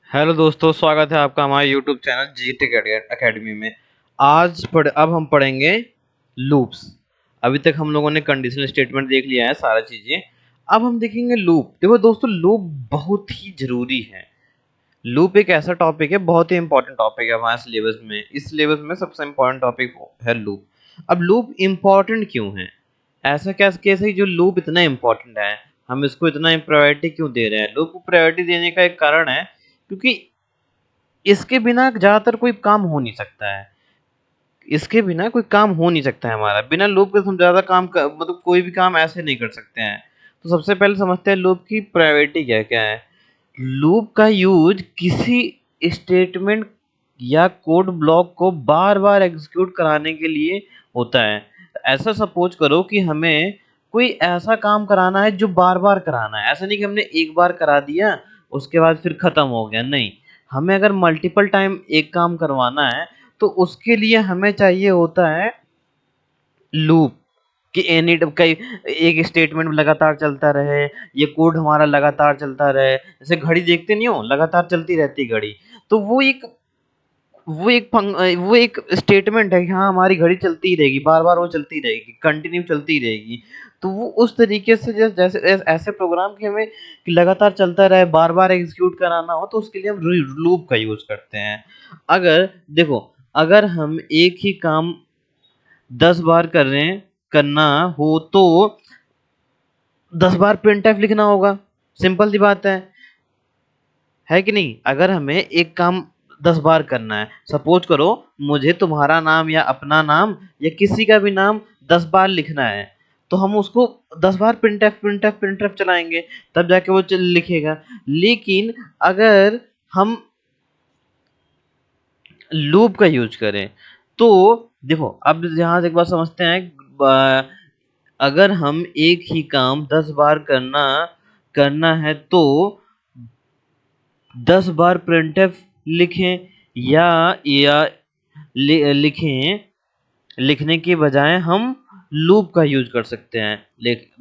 Hello दोस्तों, स्वागत है आपका हमारे यूट्यूब चैनल जीटेक एकेडमी में। अब हम पढ़ेंगे लूप्स। अभी तक हम लोगों ने कंडीशनल स्टेटमेंट देख लिया है, सारा चीजें। अब हम देखेंगे लूप। देखो दोस्तों, लूप बहुत ही जरूरी है। लूप एक ऐसा टॉपिक है, बहुत ही इंपॉर्टेंट टॉपिक है हमारे सिलेबस में। इस सिलेबस में सबसे इंपॉर्टेंट टॉपिक है लूप। अब लूप इंपॉर्टेंट क्यों है? ऐसा क्या कैसे जो लूप इतना इंपॉर्टेंट है, हम इसको इतना प्रायोरिटी क्यों दे रहे हैं? लूप को प्रायोरिटी देने का एक कारण है, क्योंकि इसके बिना ज़्यादातर कोई काम हो नहीं सकता है। इसके बिना कोई काम हो नहीं सकता है हमारा। बिना लूप के हम ज़्यादा मतलब कोई भी काम ऐसे नहीं कर सकते हैं। तो सबसे पहले समझते हैं लूप की प्रायोरिटी क्या क्या है। लूप का यूज किसी स्टेटमेंट या कोड ब्लॉक को बार बार एग्जीक्यूट कराने के लिए होता है। ऐसा सपोज करो कि हमें कोई ऐसा काम कराना है जो बार बार कराना है। ऐसा नहीं कि हमने एक बार करा दिया उसके बाद फिर खत्म हो गया, नहीं। हमें अगर मल्टीपल टाइम एक काम करवाना है तो उसके लिए हमें चाहिए होता है लूप। कि एनी कई एक स्टेटमेंट लगातार चलता रहे, ये कोड हमारा लगातार चलता रहे। जैसे घड़ी देखते नहीं हो, लगातार चलती रहती है घड़ी। तो वो एक स्टेटमेंट है कि हाँ, हमारी घड़ी चलती ही रहेगी, बार बार वो चलती रहेगी, कंटिन्यू चलती रहेगी। तो वो उस तरीके से जैसे ऐसे प्रोग्राम के हमें कि लगातार चलता रहे, बार बार एग्जीक्यूट कराना हो, तो उसके लिए हम लूप का यूज करते हैं। अगर देखो, अगर हम एक ही काम 10 बार करना हो तो 10 बार प्रिंट एफ लिखना होगा। सिंपल सी बात है कि नहीं? अगर हमें एक काम 10 बार करना है, सपोज करो मुझे तुम्हारा नाम या अपना नाम या किसी का भी नाम 10 बार लिखना है, तो हम उसको 10 बार प्रिंट एफ चलाएंगे, तब जाके वो लिखेगा। लेकिन अगर हम लूप का यूज करें तो देखो, अब यहाँ से एक बात समझते हैं। अगर हम एक ही काम 10 बार करना है तो 10 बार printf लिखें, या लिखें। लिखने के बजाय हम लूप का यूज कर सकते हैं।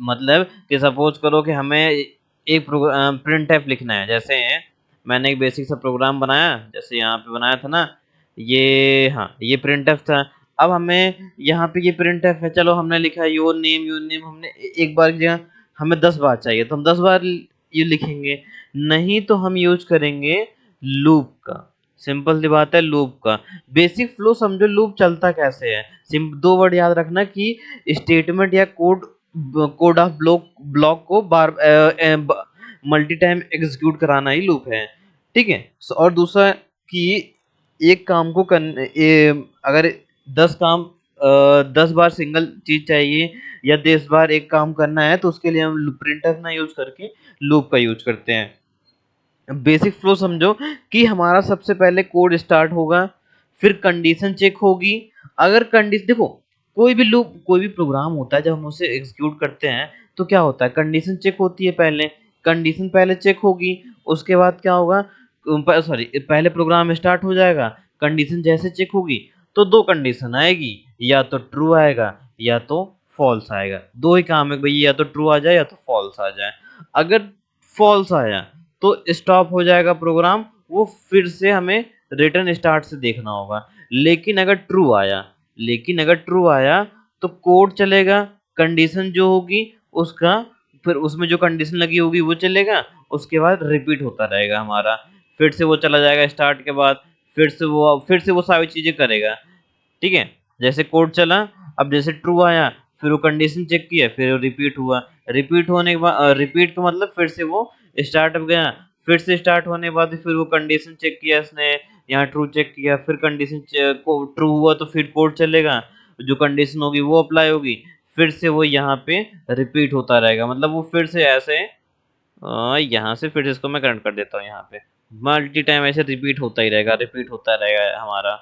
मतलब कि सपोज करो कि हमें एक प्रोग्राम printf लिखना है। जैसे मैंने एक बेसिक सा प्रोग्राम बनाया, जैसे यहाँ पे बनाया था ना, ये, हाँ, ये printf था। अब हमें यहाँ पे ये printf है, चलो हमने लिखा योर नेम, हमने एक बार की जगह हमें 10 बार चाहिए तो हम 10 बार ये लिखेंगे। नहीं तो हम यूज करेंगे लूप का। सिंपल सी बात है, लूप का बेसिक फ्लो समझो। लूप चलता कैसे है? दो वर्ड याद रखना कि स्टेटमेंट या कोड ऑफ ब्लॉक को बार मल्टी टाइम एग्जीक्यूट कराना ही लूप है। ठीक है। और दूसरा कि एक काम को अगर 10 काम 10 बार सिंगल चीज चाहिए या 10 बार एक काम करना है, तो उसके लिए हम प्रिंटर ना यूज करके लूप का यूज करते हैं। बेसिक फ्लो समझो कि हमारा सबसे पहले कोड स्टार्ट होगा, फिर कंडीशन चेक होगी। अगर कंडीशन देखो, कोई भी प्रोग्राम होता है, जब हम उसे एग्जीक्यूट करते हैं तो क्या होता है, कंडीशन चेक होती है पहले। कंडीशन पहले चेक होगी, उसके बाद क्या होगा, सॉरी, पहले प्रोग्राम स्टार्ट हो जाएगा। कंडीशन जैसे चेक होगी तो दो कंडीशन आएगी, या तो ट्रू आएगा या तो फॉल्स आएगा। दो ही काम है भाई, या तो ट्रू आ जाए या तो फॉल्स आ जाए। अगर फॉल्स आया तो स्टॉप हो जाएगा प्रोग्राम, वो फिर से हमें रिटर्न स्टार्ट से देखना होगा। लेकिन अगर ट्रू आया तो कोड चलेगा, कंडीशन जो होगी उसका, फिर उसमें जो कंडीशन लगी होगी वो चलेगा, उसके बाद रिपीट होता रहेगा हमारा। फिर से वो चला जाएगा स्टार्ट के बाद, फिर से वो सारी चीजें करेगा। ठीक है। जैसे कोड चला, अब जैसे ट्रू आया, फिर वो कंडीशन चेक किया, फिर रिपीट हुआ। रिपीट होने के बाद, रिपीट का मतलब फिर से वो स्टार्ट हो गया। फिर से स्टार्ट होने के बाद फिर वो कंडीशन चेक किया इसने, यहाँ ट्रू चेक किया, फिर कंडीशन को ट्रू हुआ तो फिर कोड चलेगा, जो कंडीशन होगी वो अप्लाई होगी। फिर से वो यहाँ पे रिपीट होता रहेगा। मतलब वो फिर से ऐसे यहाँ से फिर से इसको मैं कनेक्ट कर देता हूँ। यहाँ पे मल्टी टाइम ऐसे रिपीट होता रहेगा हमारा।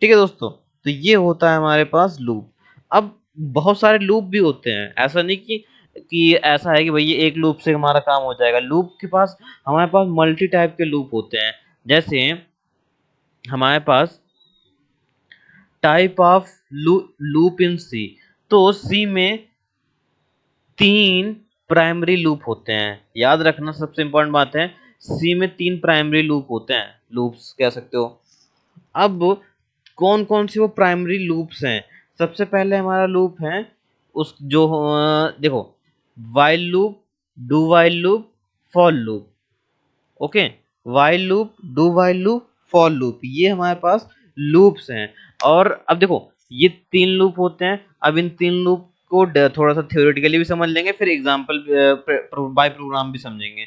ठीक है दोस्तों, तो ये होता है हमारे पास लूप। अब बहुत सारे लूप भी होते हैं, ऐसा नहीं कि ऐसा है कि भाई ये एक लूप से हमारा काम हो जाएगा। लूप के पास हमारे पास मल्टी टाइप के लूप होते हैं। जैसे हमारे पास टाइप ऑफ लूप इन सी, तो सी में 3 प्राइमरी लूप होते हैं। याद रखना, सबसे इंपॉर्टेंट बात है, सी में 3 प्राइमरी लूप होते हैं, लूप्स कह सकते हो। अब कौन कौन से वो प्राइमरी लूप्स हैं? सबसे पहले हमारा लूप है उस जो देखो, while loop, do while loop, for loop. Okay, while loop, do while loop, for loop, ये हमारे पास लूप्स हैं। और अब देखो, ये 3 लूप होते हैं। अब इन 3 लूप को थोड़ा सा थ्योरेटिकली भी समझ लेंगे, फिर एग्जांपल बाय प्रोग्राम भी समझेंगे।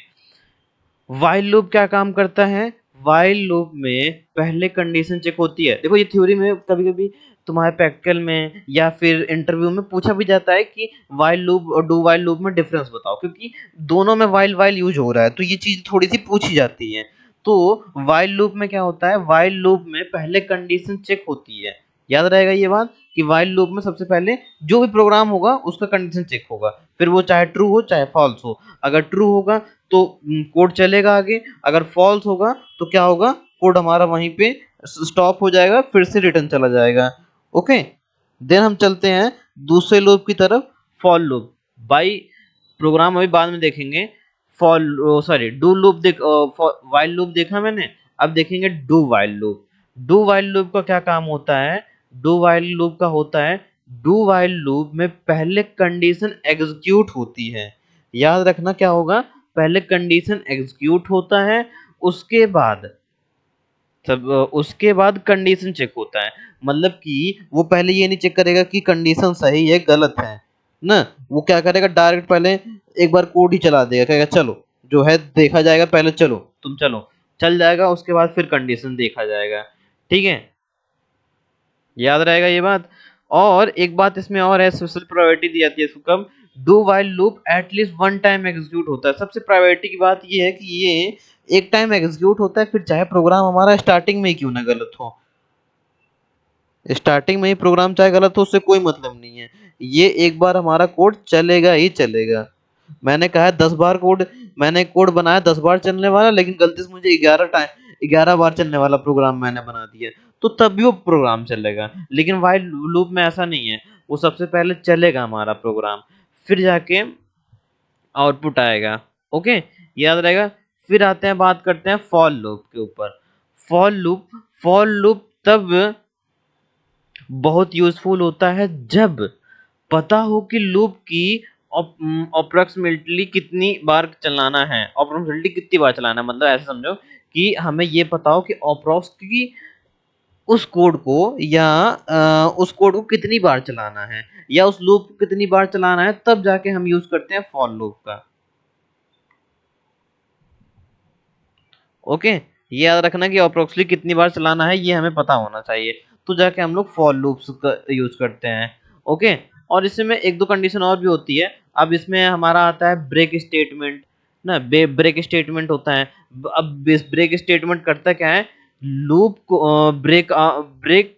वाइल लूप क्या काम करता है? वाइल लूप में पहले कंडीशन चेक होती है। देखो, ये थ्योरी में कभी कभी तुम्हारे प्रैक्टिकल में या फिर इंटरव्यू में पूछा भी जाता है कि वाइल लूप और डू वाइल लूप में डिफरेंस बताओ, क्योंकि दोनों में वाइल वाइल यूज हो रहा है, तो ये चीज थोड़ी सी पूछी जाती है। तो वाइल लूप में क्या होता है? वाइल लूप में पहले कंडीशन चेक होती है। याद रहेगा ये बात कि वाइल लूप में सबसे पहले जो भी प्रोग्राम होगा उसका कंडीशन चेक होगा, फिर वो चाहे ट्रू हो चाहे फॉल्स हो। अगर ट्रू होगा तो कोड चलेगा आगे, अगर फॉल्स होगा तो क्या होगा? कोड हमारा वहीं पे स्टॉप हो जाएगा, फिर से रिटर्न चला जाएगा। ओके, देन हम चलते हैं दूसरे लूप की तरफ, फॉर लूप। बाई प्रोग्राम अभी बाद में देखेंगे। फॉर सॉरी डू लूप देख, वाइल लूप देखा मैंने, अब देखेंगे do while loop. Do while loop का क्या काम होता है? डू वाइल लूप का होता है, डू वाइल लूप में पहले कंडीशन एग्जीक्यूट होती है। याद रखना क्या होगा? पहले कंडीशन एग्जीक्यूट होता है, उसके बाद उसके बाद कंडीशन चेक होता है। मतलब कि वो पहले ये नहीं चेक करेगा कि कंडीशन सही है गलत है ना, वो क्या करेगा? डायरेक्ट पहले एक बार कोड ही चला देगा, कहेगा चलो जो है देखा जाएगा, पहले चलो तुम चलो, चल जाएगा, उसके बाद फिर कंडीशन देखा जाएगा। ठीक है, याद रहेगा ये बात। और एक बात इसमें और है, स्पेशल प्रायोरिटी दी जाती है इसको कब? Do while loop at least one time execute होता है। सबसे प्रायोरिटी की बात ये है कि ये एक टाइम एग्जीक्यूट होता है, फिर चाहे प्रोग्राम हमारा स्टार्टिंग में ही क्यों ना गलत हो। स्टार्टिंग में ही प्रोग्राम चाहे गलत हो, उससे कोई मतलब नहीं है, ये एक बार हमारा कोड चलेगा ही चलेगा। मैंने कहा 10 बार कोड, मैंने कोड बनाया 10 बार चलने वाला, लेकिन गलती से मुझे 11 बार चलने वाला प्रोग्राम मैंने बना दिया, तो तब भी वो प्रोग्राम चलेगा। लेकिन वाइल लूप में ऐसा नहीं है, वो सबसे पहले चलेगा हमारा प्रोग्राम, फिर जाके आउटपुट आएगा। ओके, याद रहेगा। फिर आते हैं, बात करते हैं फॉर लूप के ऊपर। फॉर लूप तब बहुत यूजफुल होता है जब पता हो कि लूप की अप्रोक्सीमेटली कितनी बार चलाना है। अप्रोक्सीमेटली कितनी बार चलाना है, मतलब ऐसे समझो कि हमें ये पता हो कि अप्रोक्स की उस कोड को या उस कोड को कितनी बार चलाना है, या उस लूप को कितनी बार चलाना है, तब जाके हम यूज करते हैं फॉर लूप का। ओके, ये याद रखना कि अप्रोक्सीमेटली कितनी बार चलाना है ये हमें पता होना चाहिए, तो जाके हम लोग फॉर लूप्स का यूज करते हैं। ओके, और इसमें एक दो कंडीशन और भी होती है। अब इसमें हमारा आता है ब्रेक स्टेटमेंट ना, ब्रेक स्टेटमेंट होता है। अब ब्रेक स्टेटमेंट करता क्या है? लूप को ब्रेक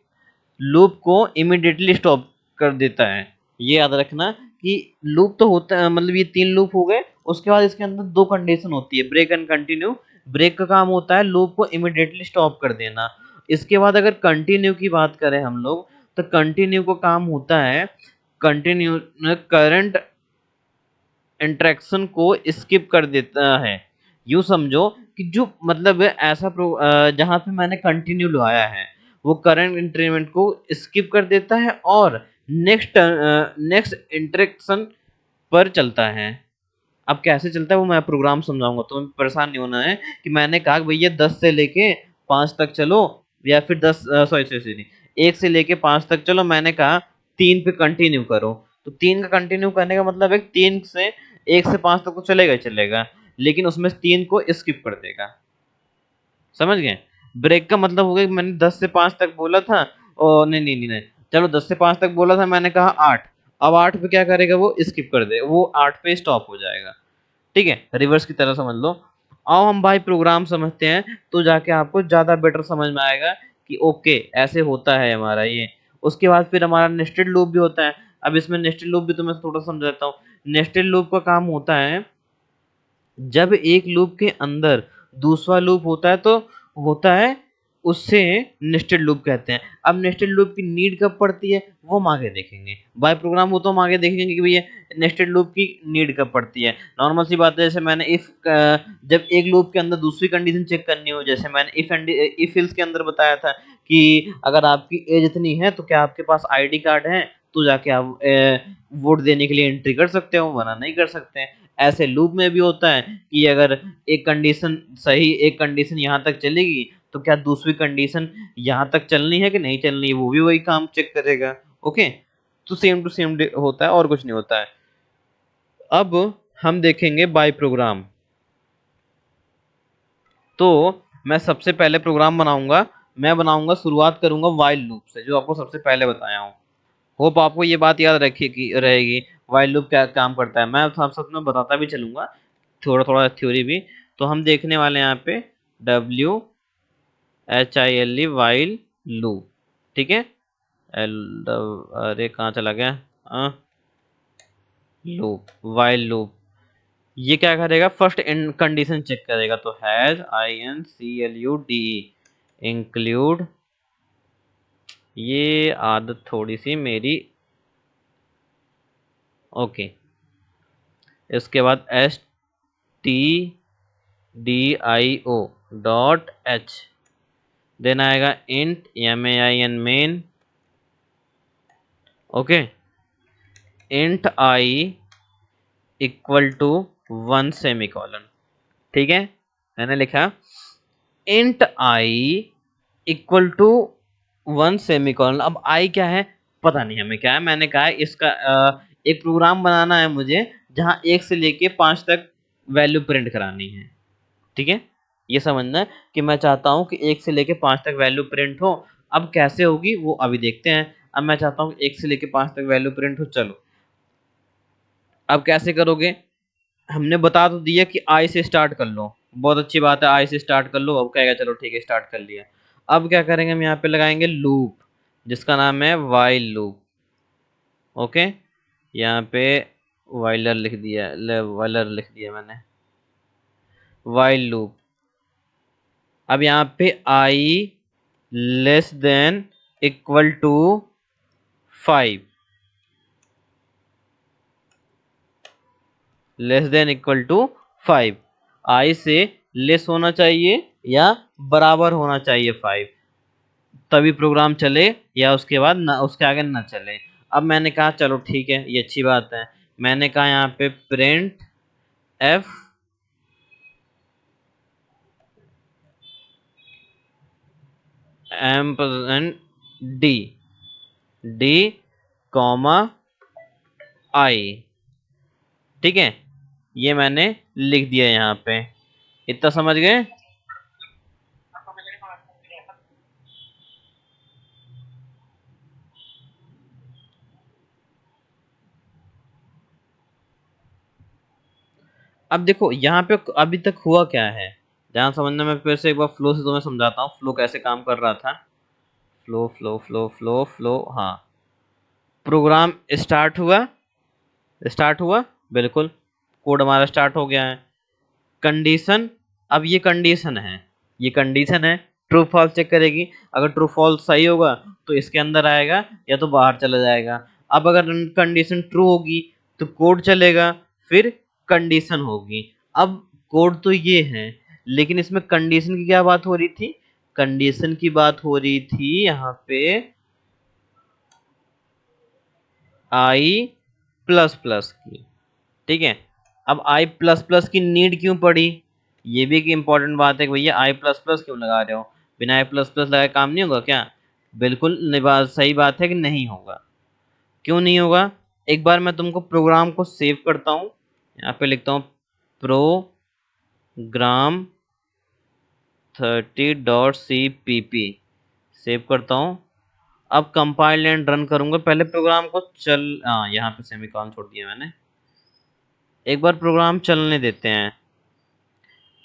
लूप को इमिडिएटली स्टॉप कर देता है। ये याद रखना कि लूप तो होता है, मतलब ये 3 लूप हो गए, उसके बाद इसके अंदर 2 कंडीशन होती है, ब्रेक एंड कंटिन्यू। ब्रेक का काम होता है लूप को इमिडिएटली स्टॉप कर देना। इसके बाद अगर कंटिन्यू की बात करें हम लोग, तो कंटिन्यू का काम होता है कंटिन्यू करंट इंटरेक्शन को स्किप कर देता है। यूँ समझो कि जो मतलब ऐसा जहाँ पे मैंने कंटिन्यू लगाया है, वो करंट इंक्रीमेंट को स्किप कर देता है और नेक्स्ट इंटरेक्शन पर चलता है। अब कैसे चलता है वो मैं प्रोग्राम समझाऊंगा, तो परेशान नहीं होना है कि मैंने कहा कि भैया 10 से लेके 5 तक चलो, या फिर 10 सॉरी सॉरी सॉरी 1 से लेके 5 तक चलो, मैंने कहा 3 पे कंटिन्यू करो, तो 3 का कंटिन्यू करने का मतलब है 3 से 1 से 5 तक तो चलेगा ही चलेगा, लेकिन उसमें 3 को स्किप कर देगा। समझ गए? ब्रेक का मतलब हो गया कि मैंने 10 से 5 तक बोला था, और नहीं नहीं नहीं नहीं, चलो 10 से 5 तक बोला था, मैंने कहा 8, अब 8 पे क्या करेगा? वो स्किप कर दे, वो 8 पे स्टॉप हो जाएगा। ठीक है, रिवर्स की तरह समझ लो। आओ हम भाई प्रोग्राम समझते हैं, तो जाके आपको ज़्यादा बेटर समझ में आएगा कि ओके ऐसे होता है हमारा ये। उसके बाद फिर हमारा नेस्टेड लूप भी होता है। अब इसमें नेस्टेड लूप भी तुम्हें थोड़ा समझाता हूँ। नेस्टेड लूप का काम होता है, जब एक लूप के अंदर दूसरा लूप होता है, तो होता है उससे नेस्टेड लूप कहते हैं। अब नेस्टेड लूप की नीड कब पड़ती है वो हम आगे देखेंगे। बाय प्रोग्राम हो तो हम आगे देखेंगे कि भैया नेस्टेड लूप की नीड कब पड़ती है। नॉर्मल सी बात है, जैसे मैंने इफ जब एक लूप के अंदर दूसरी कंडीशन चेक करनी हो, जैसे मैंने इफ एल्स के अंदर बताया था कि अगर आपकी एज इतनी है तो क्या आपके पास आईडी कार्ड है, तो जाके आप वोट देने के लिए एंट्री कर सकते हो, वरना नहीं कर सकते हैं। ऐसे लूप में भी होता है कि अगर एक कंडीशन सही, एक कंडीशन यहाँ तक चलेगी तो क्या दूसरी कंडीशन यहाँ तक चलनी है कि नहीं चलनी है, वो भी वही काम चेक करेगा। ओके, तो सेम टू सेम होता है और कुछ नहीं होता है। अब हम देखेंगे बाय प्रोग्राम। तो मैं सबसे पहले प्रोग्राम बनाऊंगा, मैं बनाऊंगा, शुरुआत करूंगा वाइल लूप से, जो आपको सबसे पहले बताया हूँ। होप आपको ये बात याद रखी कि रहेगी वाइल लूप क्या काम करता है। मैं आप सब में बताता भी चलूंगा, थोड़ा थोड़ा थ्योरी भी। तो हम देखने वाले हैं यहाँ पे WHILE वाइल लूप, ठीक है। एल अरे कहाँ चला गया, लूप, वाइल लूप। ये क्या करेगा, फर्स्ट कंडीशन चेक करेगा, तो हैज INCLUDE इंक्लूड, ये आदत थोड़ी सी मेरी, ओके। इसके बाद STDIO डॉट H, देन आएगा int MAIN main, okay, int I equal to 1 semicolon, ठीक है। मैंने लिखा int I equal to 1 semicolon. अब I क्या है पता नहीं हमें क्या है, मैंने कहा है इसका एक प्रोग्राम बनाना है मुझे जहां 1 से लेके 5 तक वैल्यू प्रिंट करानी है, ठीक है। ये समझना है कि मैं चाहता हूं कि 1 से लेके 5 तक वैल्यू प्रिंट हो। अब कैसे होगी वो अभी देखते हैं। अब मैं चाहता हूं 1 से लेके 5 तक वैल्यू प्रिंट हो, चलो अब कैसे करोगे। हमने बता तो दिया कि आई से स्टार्ट कर लो, बहुत अच्छी बात है, आई से स्टार्ट कर लो। अब कहेगा चलो ठीक है स्टार्ट कर लिया। अब क्या करेंगे, हम यहाँ पे लगाएंगे लूप जिसका नाम है वाइल लूप, ओके। यहाँ पे वाइलर लिख दिया, वाइलर लिख दिया मैंने, वाइल लूप। अब यहाँ पे i less than equal to 5, less than equal to 5, i से लेस होना चाहिए या बराबर होना चाहिए 5, तभी प्रोग्राम चले, या उसके बाद ना, उसके आगे ना चले। अब मैंने कहा चलो ठीक है ये अच्छी बात है, मैंने कहा यहाँ पे print F ampersand D, D comma I, ठीक है। ये मैंने लिख दिया यहाँ पे, इतना समझ गए। अब देखो यहाँ पे अभी तक हुआ क्या है, जहाँ समझना, मैं फिर से एक बार फ्लो से तुम्हें समझाता हूँ फ्लो कैसे काम कर रहा था। Flow flow flow flow flow, हाँ। प्रोग्राम स्टार्ट हुआ, बिल्कुल, कोड हमारा स्टार्ट हो गया है। कंडीशन, अब ये कंडीशन है, ये कंडीशन है, ट्रू फॉल्स चेक करेगी। अगर ट्रू फॉल्स सही होगा तो इसके अंदर आएगा या तो बाहर चला जाएगा। अब अगर कंडीशन ट्रू होगी तो कोड चलेगा, फिर कंडीशन होगी। अब कोड तो ये है, लेकिन इसमें कंडीशन की क्या बात हो रही थी, कंडीशन की बात हो रही थी यहाँ पे आई प्लस प्लस की, ठीक है। अब आई प्लस प्लस की नीड क्यों पड़ी, ये भी एक इंपॉर्टेंट बात है कि भैया आई प्लस प्लस क्यों लगा रहे हो, बिना आई प्लस प्लस लगाए काम नहीं होगा क्या। बिल्कुल सही बात है कि नहीं होगा। क्यों नहीं होगा, एक बार मैं तुमको प्रोग्राम को सेव करता हूँ, यहाँ पे लिखता हूँ प्रोग्राम 30.cpp, सेव करता हूँ। अब कंपाइल एंड रन करूंगा, पहले प्रोग्राम को यहाँ पे सेमीकोलन छोड़ दिया मैंने, एक बार प्रोग्राम चलने देते हैं।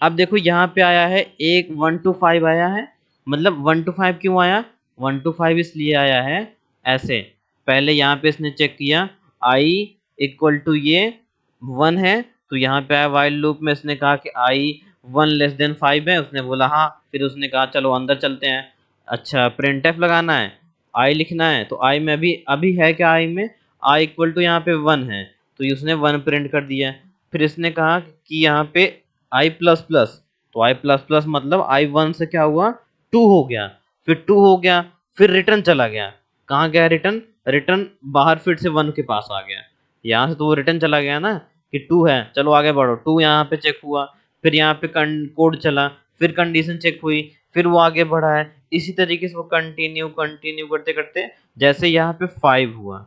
अब देखो यहाँ पे आया है एक 1 to 5 आया है, मतलब 1 to 5 क्यों आया, 1 to 5 इसलिए आया है ऐसे, पहले यहाँ पे इसने चेक किया आई इक्वल टू ये 1 है, तो यहाँ पे आया वाइल लूप में इसने कहा कि आई 1 लेस देन 5 है, उसने बोला हाँ, फिर उसने कहा चलो अंदर चलते हैं। अच्छा प्रिंटफ लगाना है, आई लिखना है, तो आई में अभी अभी है क्या, आई में आई इक्वल टू यहाँ पे 1 है, तो उसने 1 प्रिंट कर दिया। फिर इसने कहा कि यहाँ पे आई प्लस प्लस, तो आई प्लस प्लस मतलब आई 1 से क्या हुआ 2 हो गया, फिर 2 हो गया, फिर रिटर्न चला गया। कहाँ गया रिटर्न, रिटर्न बाहर फिर से 1 के पास आ गया, यहाँ से तो वो रिटर्न चला गया ना कि 2 है, चलो आगे बढ़ो, 2 यहाँ पे चेक हुआ, फिर यहाँ पे कोड चला, फिर कंडीशन चेक हुई, फिर वो आगे बढ़ा है। इसी तरीके से वो कंटिन्यू कंटिन्यू करते करते जैसे यहाँ पे 5 हुआ,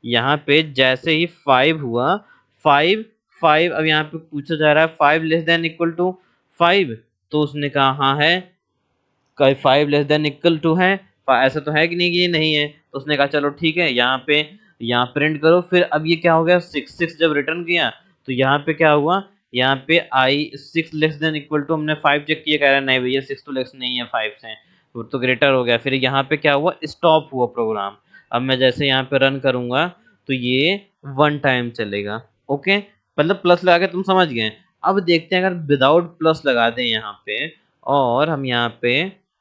यहाँ पे जैसे ही 5 हुआ, 5 5 अब यहाँ पे पूछा जा रहा है 5 लेस देन इक्वल टू 5, तो उसने कहा हाँ है, 5 लेस देन इक्वल टू है, ऐसा तो है कि नहीं कि ये नहीं है, तो उसने कहा चलो ठीक है, यहाँ पे यहाँ प्रिंट करो। फिर अब ये क्या हो गया 6 जब रिटर्न किया, तो यहाँ पे क्या हुआ, यहाँ पे आई 6 लेस देन इक्वल टू, हमने 5 चेक किया, कह रहा है नहीं भैया 6 तो लेस नहीं है 5 से, वो तो ग्रेटर हो गया। फिर यहाँ पे क्या हुआ, स्टॉप हुआ प्रोग्राम। अब मैं जैसे यहाँ पे रन करूंगा तो ये 1 टाइम चलेगा। ओके, मतलब प्लस लगा के तुम समझ गए। अब देखते हैं अगर विदाउट प्लस लगा दें यहाँ पे, और हम यहाँ पे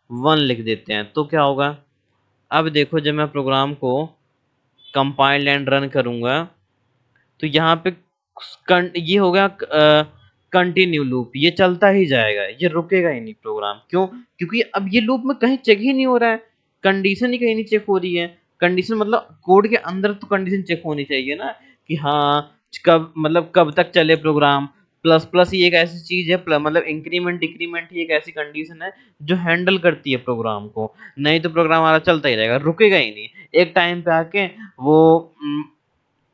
1 लिख देते हैं तो क्या होगा। अब देखो जब मैं प्रोग्राम को कंपाइल एंड रन करूंगा तो यहाँ पे ये हो गया कंटिन्यू लूप, ये चलता ही जाएगा, ये रुकेगा ही नहीं प्रोग्राम। क्यों, क्योंकि अब ये लूप में कहीं चेक ही नहीं हो रहा है, कंडीशन ही कहीं नहीं चेक हो रही है। कंडीशन मतलब कोड के अंदर तो कंडीशन चेक होनी चाहिए ना कि हाँ कब, मतलब कब तक चले प्रोग्राम। प्लस प्लस ही एक ऐसी चीज है, मतलब इंक्रीमेंट डिक्रीमेंट ही एक ऐसी कंडीशन है जो हैंडल करती है प्रोग्राम को, नहीं तो प्रोग्राम हमारा चलता ही रहेगा, रुकेगा ही नहीं। एक टाइम पे आके वो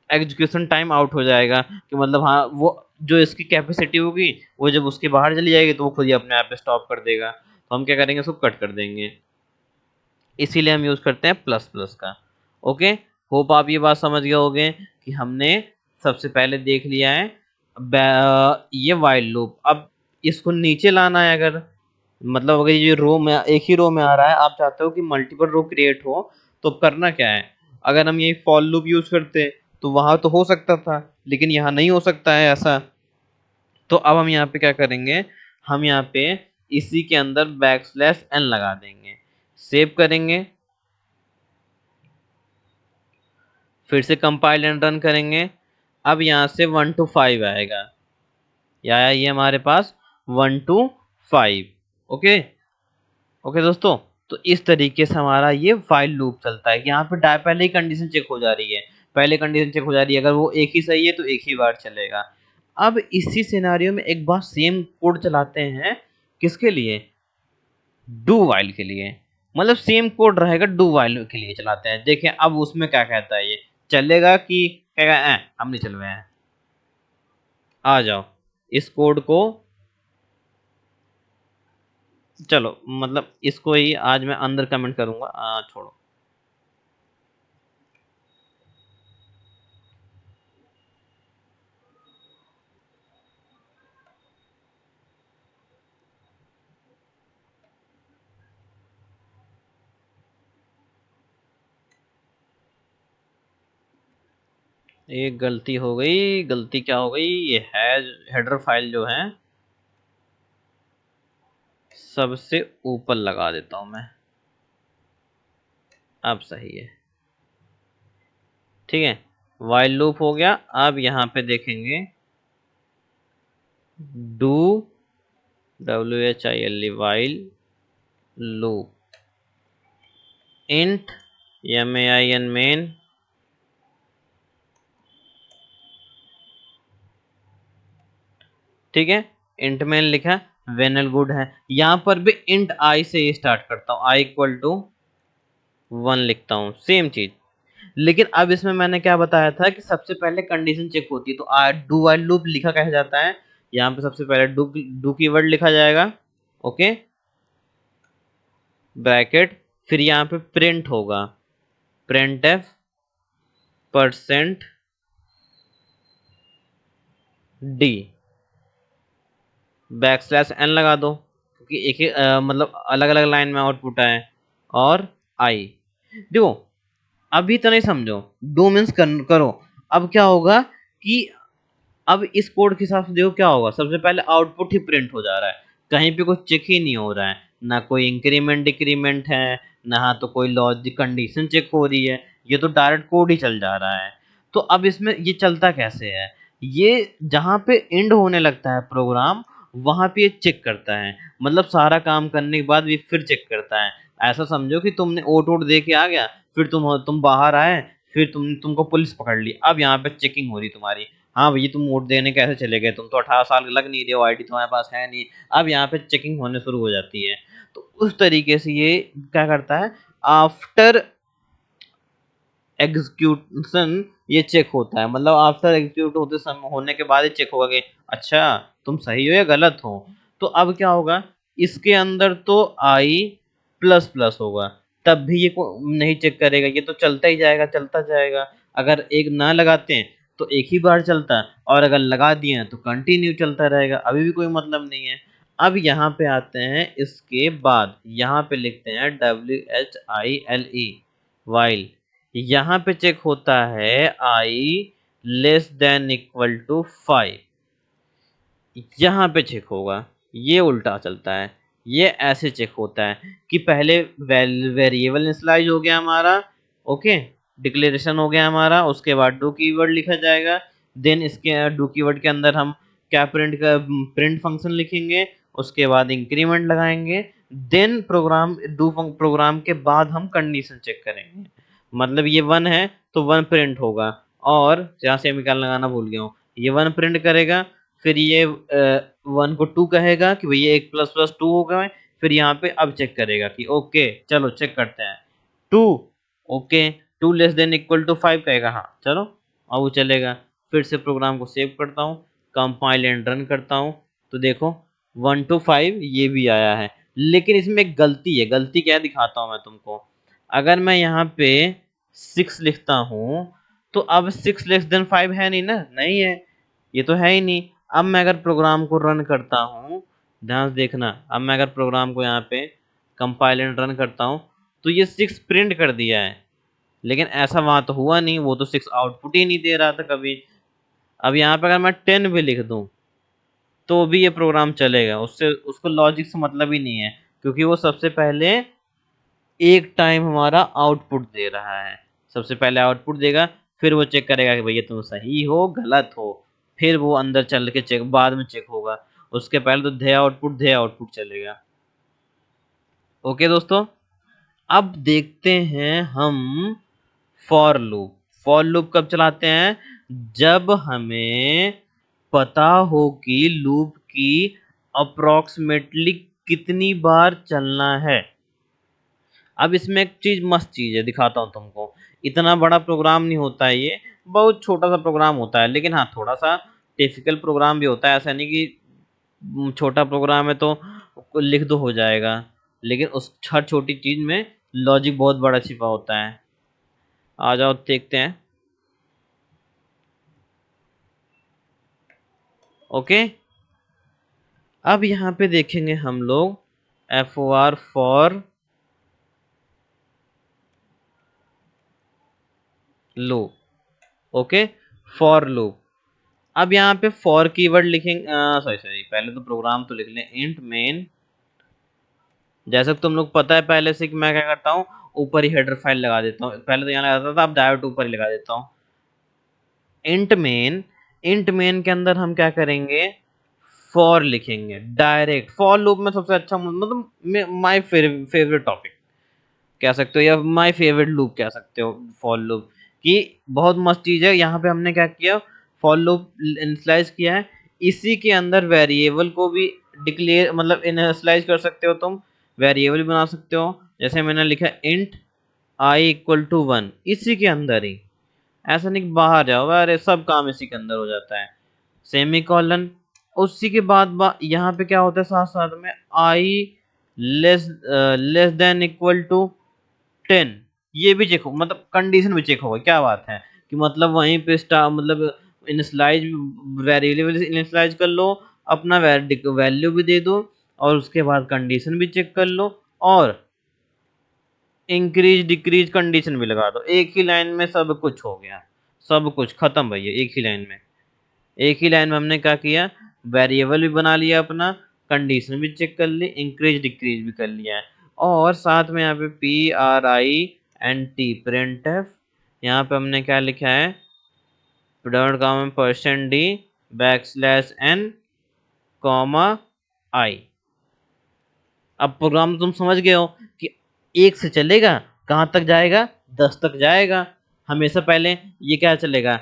एग्जीक्यूशन टाइम आउट हो जाएगा कि मतलब हाँ वो जो इसकी कैपेसिटी होगी वो जब उसके बाहर चली जाएगी तो वो खुद ही अपने आप स्टॉप कर देगा, तो हम क्या करेंगे उसको कट कर देंगे। इसीलिए हम यूज करते हैं प्लस प्लस का। ओके, होप आप ये बात समझ गए होंगे कि हमने सबसे पहले देख लिया है ये वाइल लूप। अब इसको नीचे लाना है, अगर मतलब अगर ये रो में एक ही रो में आ रहा है, आप चाहते हो कि मल्टीपल रो क्रिएट हो, तो करना क्या है, अगर हम यही फॉर लूप यूज करते तो वहां तो हो सकता था, लेकिन यहाँ नहीं हो सकता है ऐसा। तो अब हम यहाँ पे क्या करेंगे, हम यहाँ पे इसी के अंदर बैकस्लैश एन लगा देंगे, सेव करेंगे, फिर से कंपाइल एंड रन करेंगे। अब यहाँ से 1 to 5 आएगा, या आया ये हमारे पास 1 to 5। ओके, ओके दोस्तों, तो इस तरीके से हमारा ये फाइल लूप चलता है। यहाँ पे पहले ही कंडीशन चेक हो जा रही है, पहले कंडीशन चेक हो जा रही है, अगर वो एक ही सही है तो एक ही बार चलेगा। अब इसी सिनेरियो में एक बार सेम कोड चलाते हैं, किसके लिए, डू वाइल के लिए, मतलब सेम कोड रहेगा डू वाइल के लिए चलाते हैं। देखें अब उसमें क्या कहता है, ये चलेगा कि कहेगा हम नहीं चल रहे हैं। आ जाओ इस कोड को, चलो मतलब इसको ही आज मैं अंदर कमेंट करूंगा, छोड़ो। एक गलती हो गई, गलती क्या हो गई, ये हेडर फाइल जो है सबसे ऊपर लगा देता हूं मैं, अब सही है। ठीक है, वाइल लूप हो गया। अब यहाँ पे देखेंगे do, WHILE while loop, int MAIN main, ठीक है, इंट मेन लिखा, वेनल गुड है। यहाँ पर भी इंट आई से स्टार्ट करता हूँ, आई इक्वल टू 1 लिखता हूँ, सेम चीज। लेकिन अब इसमें मैंने क्या बताया था कि सबसे पहले कंडीशन चेक होती है, तो डू वाइल लूप लिखा कैसे जाता है, यहाँ पे सबसे पहले डू कीवर्ड लिखा जाएगा, ओके, ब्रैकेट, फिर यहाँ पे प्रिंट होगा, print f percent d, backslash n लगा दो क्योंकि एक ही मतलब अलग अलग लाइन में आउटपुट है, और आई। देखो अभी तो नहीं समझो, डू मीन्स करो। अब क्या होगा कि अब इस कोड के हिसाब से देखो क्या होगा, सबसे पहले आउटपुट ही प्रिंट हो जा रहा है, कहीं पे कुछ चेक ही नहीं हो रहा है, ना कोई इंक्रीमेंट डिक्रीमेंट है, ना तो कोई लॉजिक कंडीशन चेक हो रही है, ये तो डायरेक्ट कोड ही चल जा रहा है। तो अब इसमें ये चलता कैसे है, ये जहाँ पे एंड होने लगता है प्रोग्राम वहां पे ये चेक करता है, मतलब सारा काम करने के बाद ये फिर चेक करता है। ऐसा समझो कि तुमने ओट वोट दे के आ गया, फिर तुम बाहर आए, फिर तुमको पुलिस पकड़ ली, अब यहाँ पे चेकिंग हो रही तुम्हारी। हाँ भैया तुम वोट देने कैसे चले गए, तुम तो 18 साल लग नहीं रहे हो, आईडी तुम्हारे पास है नहीं। अब यहाँ पे चेकिंग होने शुरू हो जाती है। तो उस तरीके से ये क्या करता है, आफ्टर एग्जीक्यूशन ये चेक होता है, मतलब आफ्टर एग्जीक्यूट होते समय होने के बाद ही चेक होगा कि अच्छा तुम सही हो या गलत हो। तो अब क्या होगा, इसके अंदर तो आई प्लस प्लस होगा, तब भी ये नहीं चेक करेगा, ये तो चलता ही जाएगा चलता जाएगा। अगर एक ना लगाते हैं तो एक ही बार चलता है, और अगर लगा दिए हैं तो कंटिन्यू चलता रहेगा, अभी भी कोई मतलब नहीं है। अब यहाँ पे आते हैं, इसके बाद यहाँ पे लिखते हैं WHILE वाइल, यहाँ पे चेक होता है आई लेस देन इक्वल टू 5, यहाँ पे चेक होगा, ये उल्टा चलता है। ये ऐसे चेक होता है कि पहले वेरिएबल इनिशियलाइज हो गया हमारा, ओके, डिक्लेरेशन हो गया हमारा, उसके बाद डू कीवर्ड लिखा जाएगा, देन इसके डू कीवर्ड के अंदर हम क्या प्रिंट फंक्शन लिखेंगे, उसके बाद इंक्रीमेंट लगाएंगे, देन प्रोग्राम के बाद हम कंडीशन चेक करेंगे। मतलब ये 1 है तो 1 प्रिंट होगा, और यहाँ सेमीकोलन लगाना भूल गया हूँ, ये 1 प्रिंट करेगा, फिर ये 1 को 2 कहेगा कि भैया 1 प्लस प्लस 2 हो गए, फिर यहाँ पे अब चेक करेगा कि ओके चलो चेक करते हैं 2, okay 2 less than equal to 5 कहेगा, हाँ चलो अब वो चलेगा। फिर से प्रोग्राम को सेव करता हूँ, कंपाइल एंड रन करता हूँ, तो देखो 1 to 5 ये भी आया है। लेकिन इसमें एक गलती है, गलती क्या है दिखाता हूँ मैं तुमको। अगर मैं यहाँ पे 6 लिखता हूँ तो अब 6 लेस देन 5 है नहीं ना, नहीं है, ये तो है ही नहीं। अब मैं अगर प्रोग्राम को रन करता हूँ, ध्यान से देखना, अब मैं अगर प्रोग्राम को यहाँ पे कंपाइल एंड रन करता हूँ तो ये 6 प्रिंट कर दिया है, लेकिन ऐसा वहाँ तो हुआ नहीं, वो तो 6 आउटपुट ही नहीं दे रहा था कभी। अब यहाँ पे अगर मैं 10 भी लिख दूँ तो भी ये प्रोग्राम चलेगा, उससे उसको लॉजिक से मतलब ही नहीं है, क्योंकि वो सबसे पहले एक टाइम हमारा आउटपुट दे रहा है, सबसे पहले आउटपुट देगा, फिर वो चेक करेगा कि भैया तुम सही हो गलत हो, फिर वो अंदर चल के चेक बाद में चेक होगा, उसके पहले तो धे आउटपुट चलेगा। ओके दोस्तों, अब देखते हैं हम फॉर लूप। फॉर लूप कब चलाते हैं, जब हमें पता हो कि लूप की अप्रोक्सीमेटली कितनी बार चलना है। अब इसमें एक चीज मस्त चीज है, दिखाता हूँ तुमको। इतना बड़ा प्रोग्राम नहीं होता है ये, बहुत छोटा सा प्रोग्राम होता है, लेकिन हाँ थोड़ा सा डिफिकल्ट प्रोग्राम भी होता है, ऐसा नहीं कि छोटा प्रोग्राम है तो लिख दो हो जाएगा, लेकिन उस हर छोटी चीज में लॉजिक बहुत बड़ा छिपा होता है। आ जाओ देखते हैं। ओके, अब यहाँ पे देखेंगे हम लोग FOR for loop, okay, for loop. अब यहाँ पे फॉर कीवर्ड लिखेंगे, सॉरी सॉरी पहले तो प्रोग्राम तो लिख लें, इंट मेन, जैसे तुम लोग पता है पहले से कि मैं क्या करता हूँ, ऊपर ही हेडर फाइल लगा देता हूँ, पहले तो यहाँ लगाता था, अब डायरेक्ट ऊपर ही लगा देता हूँ। इंट मेन, इंट मेन के अंदर हम क्या करेंगे, फॉर लिखेंगे डायरेक्ट। फॉर लूप में सबसे अच्छा मतलब माय फेवरेट टॉपिक कह सकते हो, या माय फेवरेट लूप कह सकते हो फॉर लूप की, बहुत मस्त चीज है। यहाँ पे हमने क्या किया, फॉर लूप इनिशियलाइज किया है, इसी के अंदर वेरिएबल को भी डिक्लेयर मतलब इनिशियलाइज कर सकते हो तुम, वेरिएबल भी बना सकते हो, जैसे मैंने लिखा इंट आई इक्वल टू 1, इसी के अंदर ही, ऐसा नहीं कि बाहर जाओ, अरे सब काम इसी के अंदर हो जाता है। सेमी कॉलन, उसी के बाद यहाँ पे क्या होता है साथ साथ में, आई लेस देन इक्वल टू 10, ये भी चेक हो, मतलब कंडीशन भी चेक होगा, क्या बात है कि मतलब वहीं पे स्टार मतलब इनिशियलाइज वेरिएबल इनिशियलाइज कर लो, अपना वैल्यू भी दे दो, और उसके बाद कंडीशन भी चेक कर लो, और इंक्रीज डिक्रीज कंडीशन भी लगा दो, एक ही लाइन में सब कुछ हो गया, सब कुछ खत्म भैया एक ही लाइन में। एक ही लाइन में हमने क्या किया, वेरिएबल भी बना लिया अपना, कंडीशन भी चेक कर ली, इंक्रीज डिक्रीज भी कर लिया है। और साथ में यहाँ पे PRINT प्रिंटफ, यहाँ पे हमने क्या लिखा है, dot comma %d \n, i। अब प्रोग्राम तुम समझ गए हो कि एक से चलेगा, कहाँ तक जाएगा, 10 तक जाएगा हमेशा। पहले ये क्या चलेगा,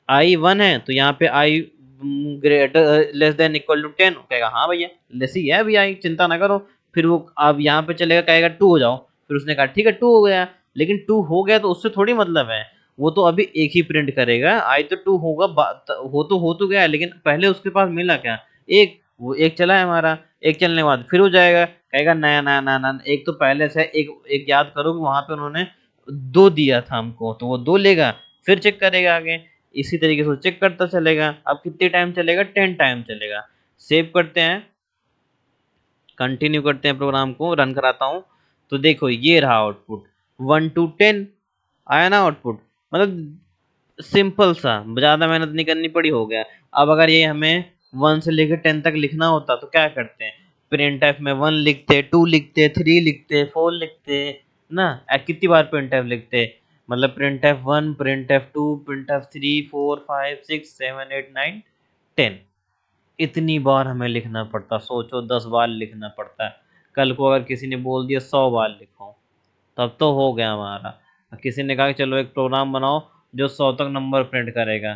आई 1 है तो यहाँ पे i greater less than equal to 10, कहेगा हाँ भैया लेस ही है अभी आई, चिंता ना करो। फिर वो अब यहाँ पे चलेगा, कहेगा 2 हो जाओ, फिर उसने कहा ठीक है 2 हो गया, लेकिन 2 हो गया तो उससे थोड़ी मतलब है, वो तो अभी एक ही प्रिंट करेगा, आई तो 2 होगा, हो तो गया, लेकिन पहले उसके पास मिला क्या, एक, वो एक चला है हमारा, एक चलने के बाद फिर हो जाएगा, कहेगा नया नया नया नया, एक तो पहले से एक एक याद करो कि वहां पे उन्होंने 2 दिया था हमको, तो वो 2 लेगा, फिर चेक करेगा आगे, इसी तरीके से चेक करता चलेगा। अब कितने टाइम चलेगा, 10 टाइम चलेगा। सेव करते हैं, कंटिन्यू करते हैं, प्रोग्राम को रन कराता हूँ। तो देखो ये रहा आउटपुट, 1 to 10 आया ना आउटपुट, मतलब सिंपल सा, ज़्यादा मेहनत नहीं करनी पड़ी, हो गया। अब अगर ये हमें 1 से लेकर 10 तक लिखना होता तो क्या करते हैं, प्रिंट एफ में 1 लिखते, 2 लिखते, 3 लिखते, 4 लिखते ना, कितनी बार प्रिंट एफ लिखते, मतलब print F 1, print F 2, print F 3, 4, 5, 6, 7, 8, 9, 10, इतनी बार हमें लिखना पड़ता, सोचो 10 बार लिखना पड़ता है। कल को अगर किसी ने बोल दिया 100 बार लिखो, तब तो हो गया हमारा। किसी ने कहा कि चलो एक प्रोग्राम बनाओ जो 100 तक नंबर प्रिंट करेगा,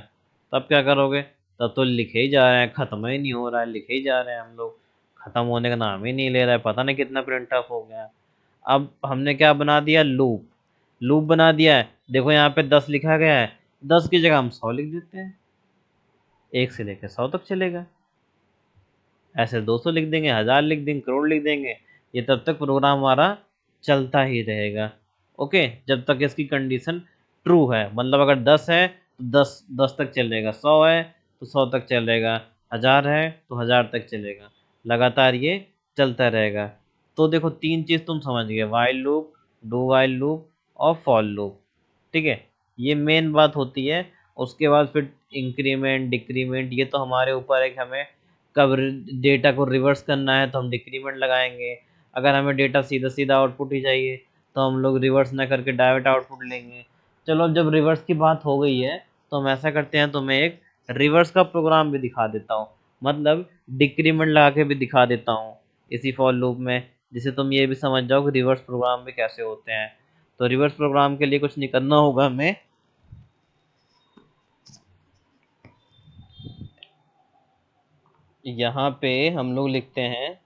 तब क्या करोगे, तब तो लिखे ही जा रहे हैं, खत्म ही नहीं हो रहा है, लिखे ही जा रहे हैं हम लोग, खत्म होने का नाम ही नहीं ले रहा है, पता नहीं कितना प्रिंट ऑफ हो गया। अब हमने क्या बना दिया, लूप, लूप बना दिया है। देखो यहाँ पे 10 लिखा गया है, 10 की जगह हम 100 लिख देते हैं, 1 से लेकर 100 तक चलेगा। ऐसे 200 लिख देंगे, 1000 लिख देंगे, करोड़ लिख देंगे, ये तब तक प्रोग्राम हमारा चलता ही रहेगा। ओके, जब तक इसकी कंडीशन ट्रू है, मतलब अगर 10 है तो 10 तक चलेगा, 100 है तो 100 तक चलेगा, 1000 है तो 1000 तक चलेगा, लगातार ये चलता रहेगा। तो देखो 3 चीज़ तुम समझ गए, while loop, do while loop और फॉर लूप, ठीक है, ये मेन बात होती है। उसके बाद फिर इंक्रीमेंट डिक्रीमेंट, ये तो हमारे ऊपर है कि हमें कब डेटा को रिवर्स करना है तो हम डिक्रीमेंट लगाएंगे, अगर हमें डेटा सीधा सीधा आउटपुट ही चाहिए तो हम लोग रिवर्स ना करके डायरेक्ट आउटपुट लेंगे। चलो अब जब रिवर्स की बात हो गई है तो हम ऐसा करते हैं, तो मैं एक रिवर्स का प्रोग्राम भी दिखा देता हूँ, मतलब डिक्रीमेंट लगा के भी दिखा देता हूँ इसी फॉर लूप में, जिससे तुम ये भी समझ जाओ कि रिवर्स प्रोग्राम भी कैसे होते हैं। तो रिवर्स प्रोग्राम के लिए कुछ नहीं करना होगा हमें, यहाँ पे हम लोग लिखते हैं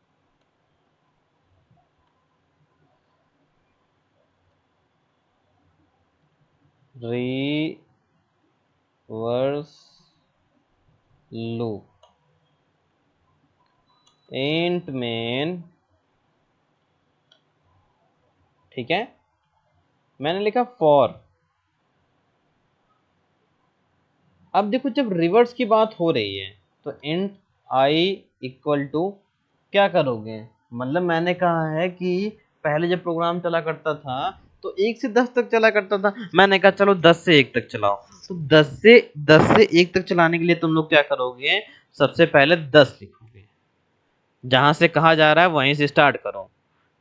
रिवर्स लूप इंट मेन, ठीक है, मैंने लिखा फॉर। अब देखो जब रिवर्स की बात हो रही है तो इंट आई इक्वल टू क्या करोगे, मतलब मैंने कहा है कि पहले जब प्रोग्राम चला करता था तो 1 से 10 तक चला करता था, मैंने कहा चलो 10 से 1 तक चलाओ, तो 10 से 1 तक चलाने के लिए तुम लोग क्या करोगे, सबसे पहले 10 लिखोगे, जहां से कहा जा रहा है वहीं से स्टार्ट करो,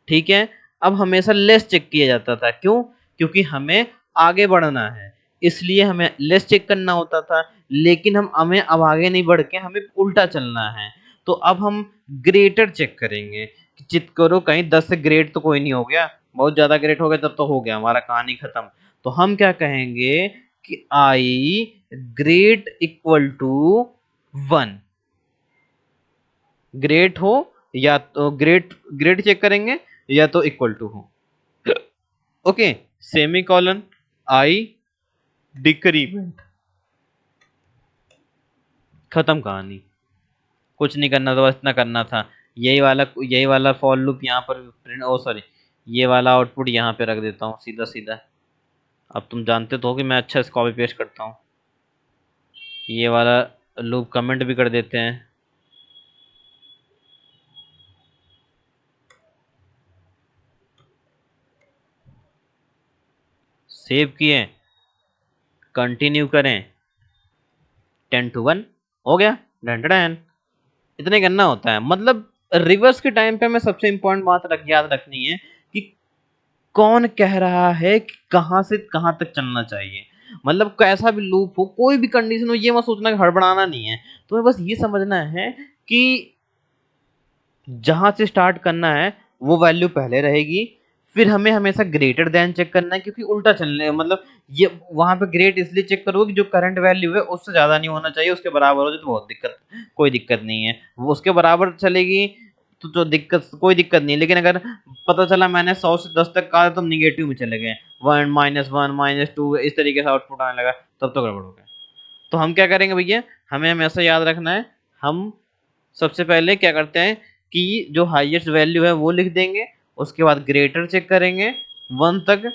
ठीक है। अब हमेशा लेस चेक किया जाता था, क्यों, क्योंकि हमें आगे बढ़ना है, इसलिए हमें लेस चेक करना होता था, लेकिन हम हमें अब आगे नहीं बढ़ के हमें उल्टा चलना है, तो अब हम ग्रेटर चेक करेंगे, चित करो कहीं 10 से ग्रेट तो कोई नहीं हो गया, बहुत ज्यादा ग्रेट हो गया तब तो हो गया हमारा कहानी खत्म। तो हम क्या कहेंगे कि I great equal to 1, great हो या तो ग्रेट, ग्रेट चेक करेंगे या तो इक्वल टू हो, ओके, सेमी कॉलन आई डिक्रीमेंट, खत्म कहानी, कुछ नहीं करना था, बस इतना करना था। यही वाला फॉर लूप यहाँ पर प्रिंट, ओ सॉरी, ये वाला आउटपुट यहाँ पे रख देता हूँ सीधा सीधा। अब तुम जानते तो हो कि मैं अच्छा से कॉपी पेस्ट करता हूँ, ये वाला लूप कमेंट भी कर देते हैं, सेव किए, कंटिन्यू करें, 10 to 1 हो गया, डन डन। इतने करना होता है। मतलब रिवर्स के टाइम पे हमें सबसे इम्पोर्टेंट बात याद रखनी है कि कौन कह रहा है कि कहाँ से कहाँ तक चलना चाहिए। मतलब कैसा भी लूप हो, कोई भी कंडीशन हो, ये मत सोचना कि हड़बड़ाना नहीं है। तुम्हें बस ये समझना है कि जहां से स्टार्ट करना है वो वैल्यू पहले रहेगी। फिर हमें हमेशा ग्रेटर देन चेक करना है, क्योंकि उल्टा चलने मतलब ये वहां पे ग्रेट इसलिए चेक करोगे कि जो करंट वैल्यू है उससे ज्यादा नहीं होना चाहिए, उसके बराबर हो जाए तो बहुत दिक्कत, कोई दिक्कत नहीं है। वो उसके बराबर चलेगी तो दिक्कत, कोई दिक्कत नहीं है। लेकिन अगर पता चला मैंने 100 से 10 तक कहा तो निगेटिव में चले गए, 1 -1 -2 इस तरीके से आउटपुट आने लगा, तब तो गड़बड़ हो गया। तो हम क्या करेंगे भैया, हमें हमेशा याद रखना है, हम सबसे पहले क्या करते हैं कि जो हाईएस्ट वैल्यू है वो लिख देंगे, उसके बाद ग्रेटर चेक करेंगे 1 तक,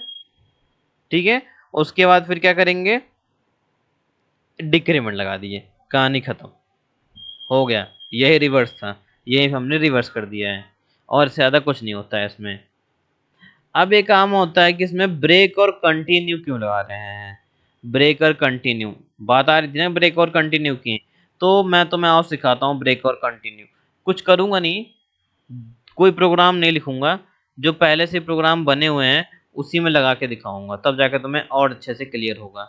ठीक है। उसके बाद फिर क्या करेंगे, डिक्रीमेंट लगा दिए, कहानी खत्म, हो गया। यही रिवर्स था, यही हमने रिवर्स कर दिया है, और ज्यादा कुछ नहीं होता है इसमें। अब एक काम होता है कि इसमें ब्रेक और कंटिन्यू क्यों लगा रहे हैं। ब्रेक और कंटिन्यू बात आ रही थी ना, ब्रेक और कंटिन्यू की, तो मैं तुम्हें और सिखाता हूँ ब्रेक और कंटिन्यू। कुछ करूंगा नहीं, कोई प्रोग्राम नहीं लिखूंगा, जो पहले से प्रोग्राम बने हुए हैं उसी में लगा के दिखाऊंगा, तब जाकर तुम्हें और अच्छे से क्लियर होगा।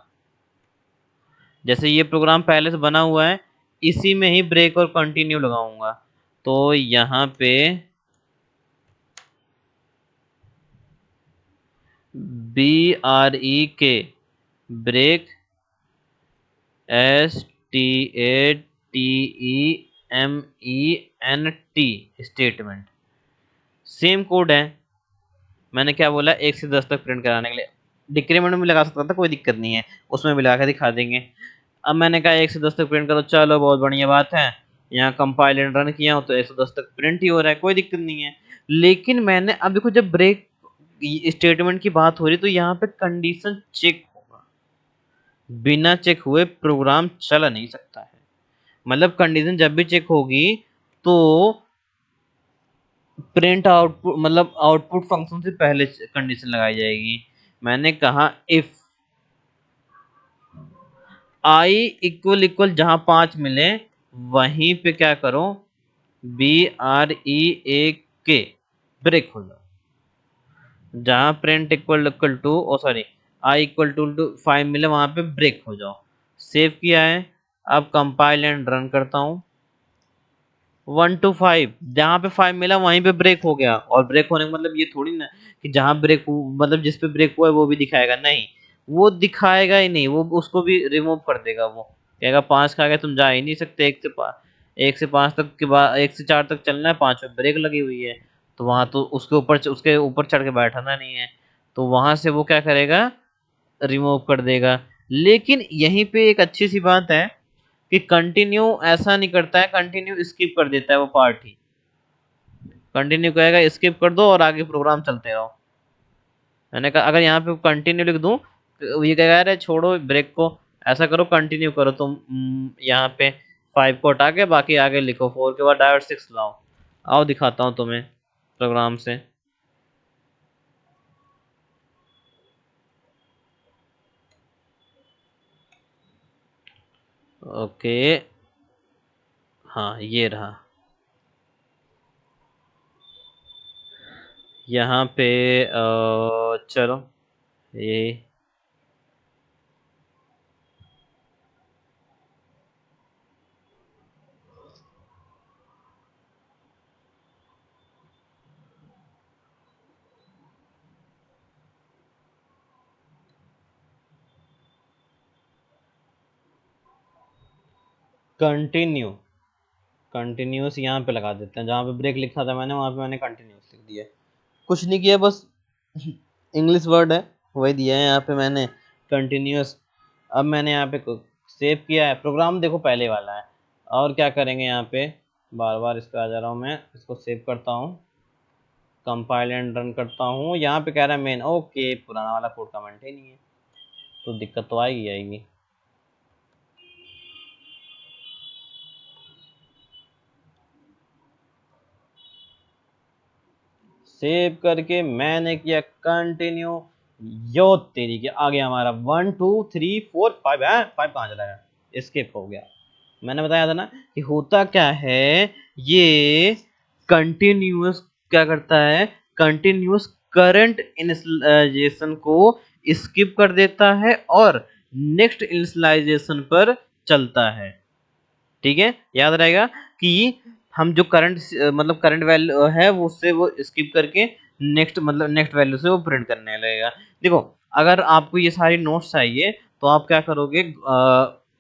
जैसे ये प्रोग्राम पहले से बना हुआ है, इसी में ही ब्रेक और कंटिन्यू लगाऊंगा। तो यहाँ पे BREK, break, STATEMENT, statement. Same code है, मैंने क्या बोला, 1 से 10 तक प्रिंट कराने के लिए। डिक्रीमेंट में लगा सकता था, कोई दिक्कत नहीं है, उसमें भी लगा के दिखा देंगे। अब मैंने कहा 1 से 10 तक प्रिंट करो, चलो बहुत बढ़िया बात है, यहाँ कंपाइल एंड रन किया हो तो 110 तक प्रिंट ही हो रहा है, कोई दिक्कत नहीं है। लेकिन मैंने अब देखो, जब ब्रेक स्टेटमेंट की बात हो रही तो यहाँ पे कंडीशन चेक होगा, बिना चेक हुए प्रोग्राम चल नहीं सकता है। मतलब कंडीशन जब भी चेक होगी तो प्रिंट आउटपुट, मतलब आउटपुट फंक्शन से पहले कंडीशन लगाई जाएगी। मैंने कहा इफ आई इक्वल इक्वल जहां 5 मिले वहीं पे क्या करो, BREAK, ब्रेक हो जाओ। जहां print equal equal to, oh sorry, I equal to 5 मिले वहां पे ब्रेक हो जाओ। सेव किया है, अब कंपाइल एंड रन करता हूं। 1 to 5, जहां पे 5 मिला वहीं पे ब्रेक हो गया। और ब्रेक होने का मतलब ये थोड़ी ना कि जहां ब्रेक मतलब जिस पे ब्रेक हुआ है वो भी दिखाएगा, नहीं, वो दिखाएगा ही नहीं, वो उसको भी रिमूव कर देगा। वो कहेगा 5 का आगे तुम जा ही नहीं सकते, 1 से 5 तक के बाद 1 से 4 तक चलना है, 5 में ब्रेक लगी हुई है, तो वहां तो उसके ऊपर चढ़ के बैठना नहीं है, तो वहां से वो क्या करेगा, रिमूव कर देगा। लेकिन यहीं पे एक अच्छी सी बात है कि कंटिन्यू ऐसा नहीं करता है, कंटिन्यू स्किप कर देता है वो पार्ट ही। कंटिन्यू कहेगा स्किप कर दो और आगे प्रोग्राम चलते रहो। मैंने कहा अगर यहाँ पे कंटिन्यू लिख दूं तो ये कहेगा अरे छोड़ो ब्रेक को, ऐसा करो कंटिन्यू करो तुम, यहाँ पे 5 को हटा के बाकी आगे लिखो, 4 के बाद डायोड 6 लाओ। आओ दिखाता हूँ तुम्हें प्रोग्राम से। ओके, हाँ ये रहा। यहाँ पे चलो ये कंटिन्यू, कंटिन्यूस यहाँ पे लगा देते हैं, जहाँ पे ब्रेक लिखा था मैंने वहाँ पे मैंने कंटिन्यूस लिख दिया। कुछ नहीं किया, बस इंग्लिश वर्ड है वही दिया है यहाँ पे मैंने, कंटिन्यूस। अब मैंने यहाँ पे सेव किया है, प्रोग्राम देखो पहले वाला है। और क्या करेंगे यहाँ पे, बार बार इस पे आ जा रहा हूँ मैं, इसको सेव करता हूँ, कंपाइल एंड रन करता हूँ। यहाँ पे कह रहा है मेन, ओके, पुराना वाला कोड कमेंट ही नहीं है, तो दिक्कत तो आएगी आएगी। सेव करके मैंने किया कंटिन्यू, यो तेरी के आगे हमारा 1 2 3 4 5 है, 5 कहाँ चला गया, एस्केप हो गया। मैंने बताया था ना कि होता क्या है ये कंटिन्यूअस क्या करता है, कंटिन्यूअस करंट इनिशियलाइजेशन को स्किप कर देता है और नेक्स्ट इनिशियलाइजेशन पर चलता है। ठीक है, याद रहेगा कि हम जो करंट मतलब करंट वैल्यू है वो उससे वो स्किप करके नेक्स्ट मतलब नेक्स्ट वैल्यू से वो प्रिंट करने लगेगा। देखो, अगर आपको ये सारी नोट्स चाहिए तो आप क्या करोगे,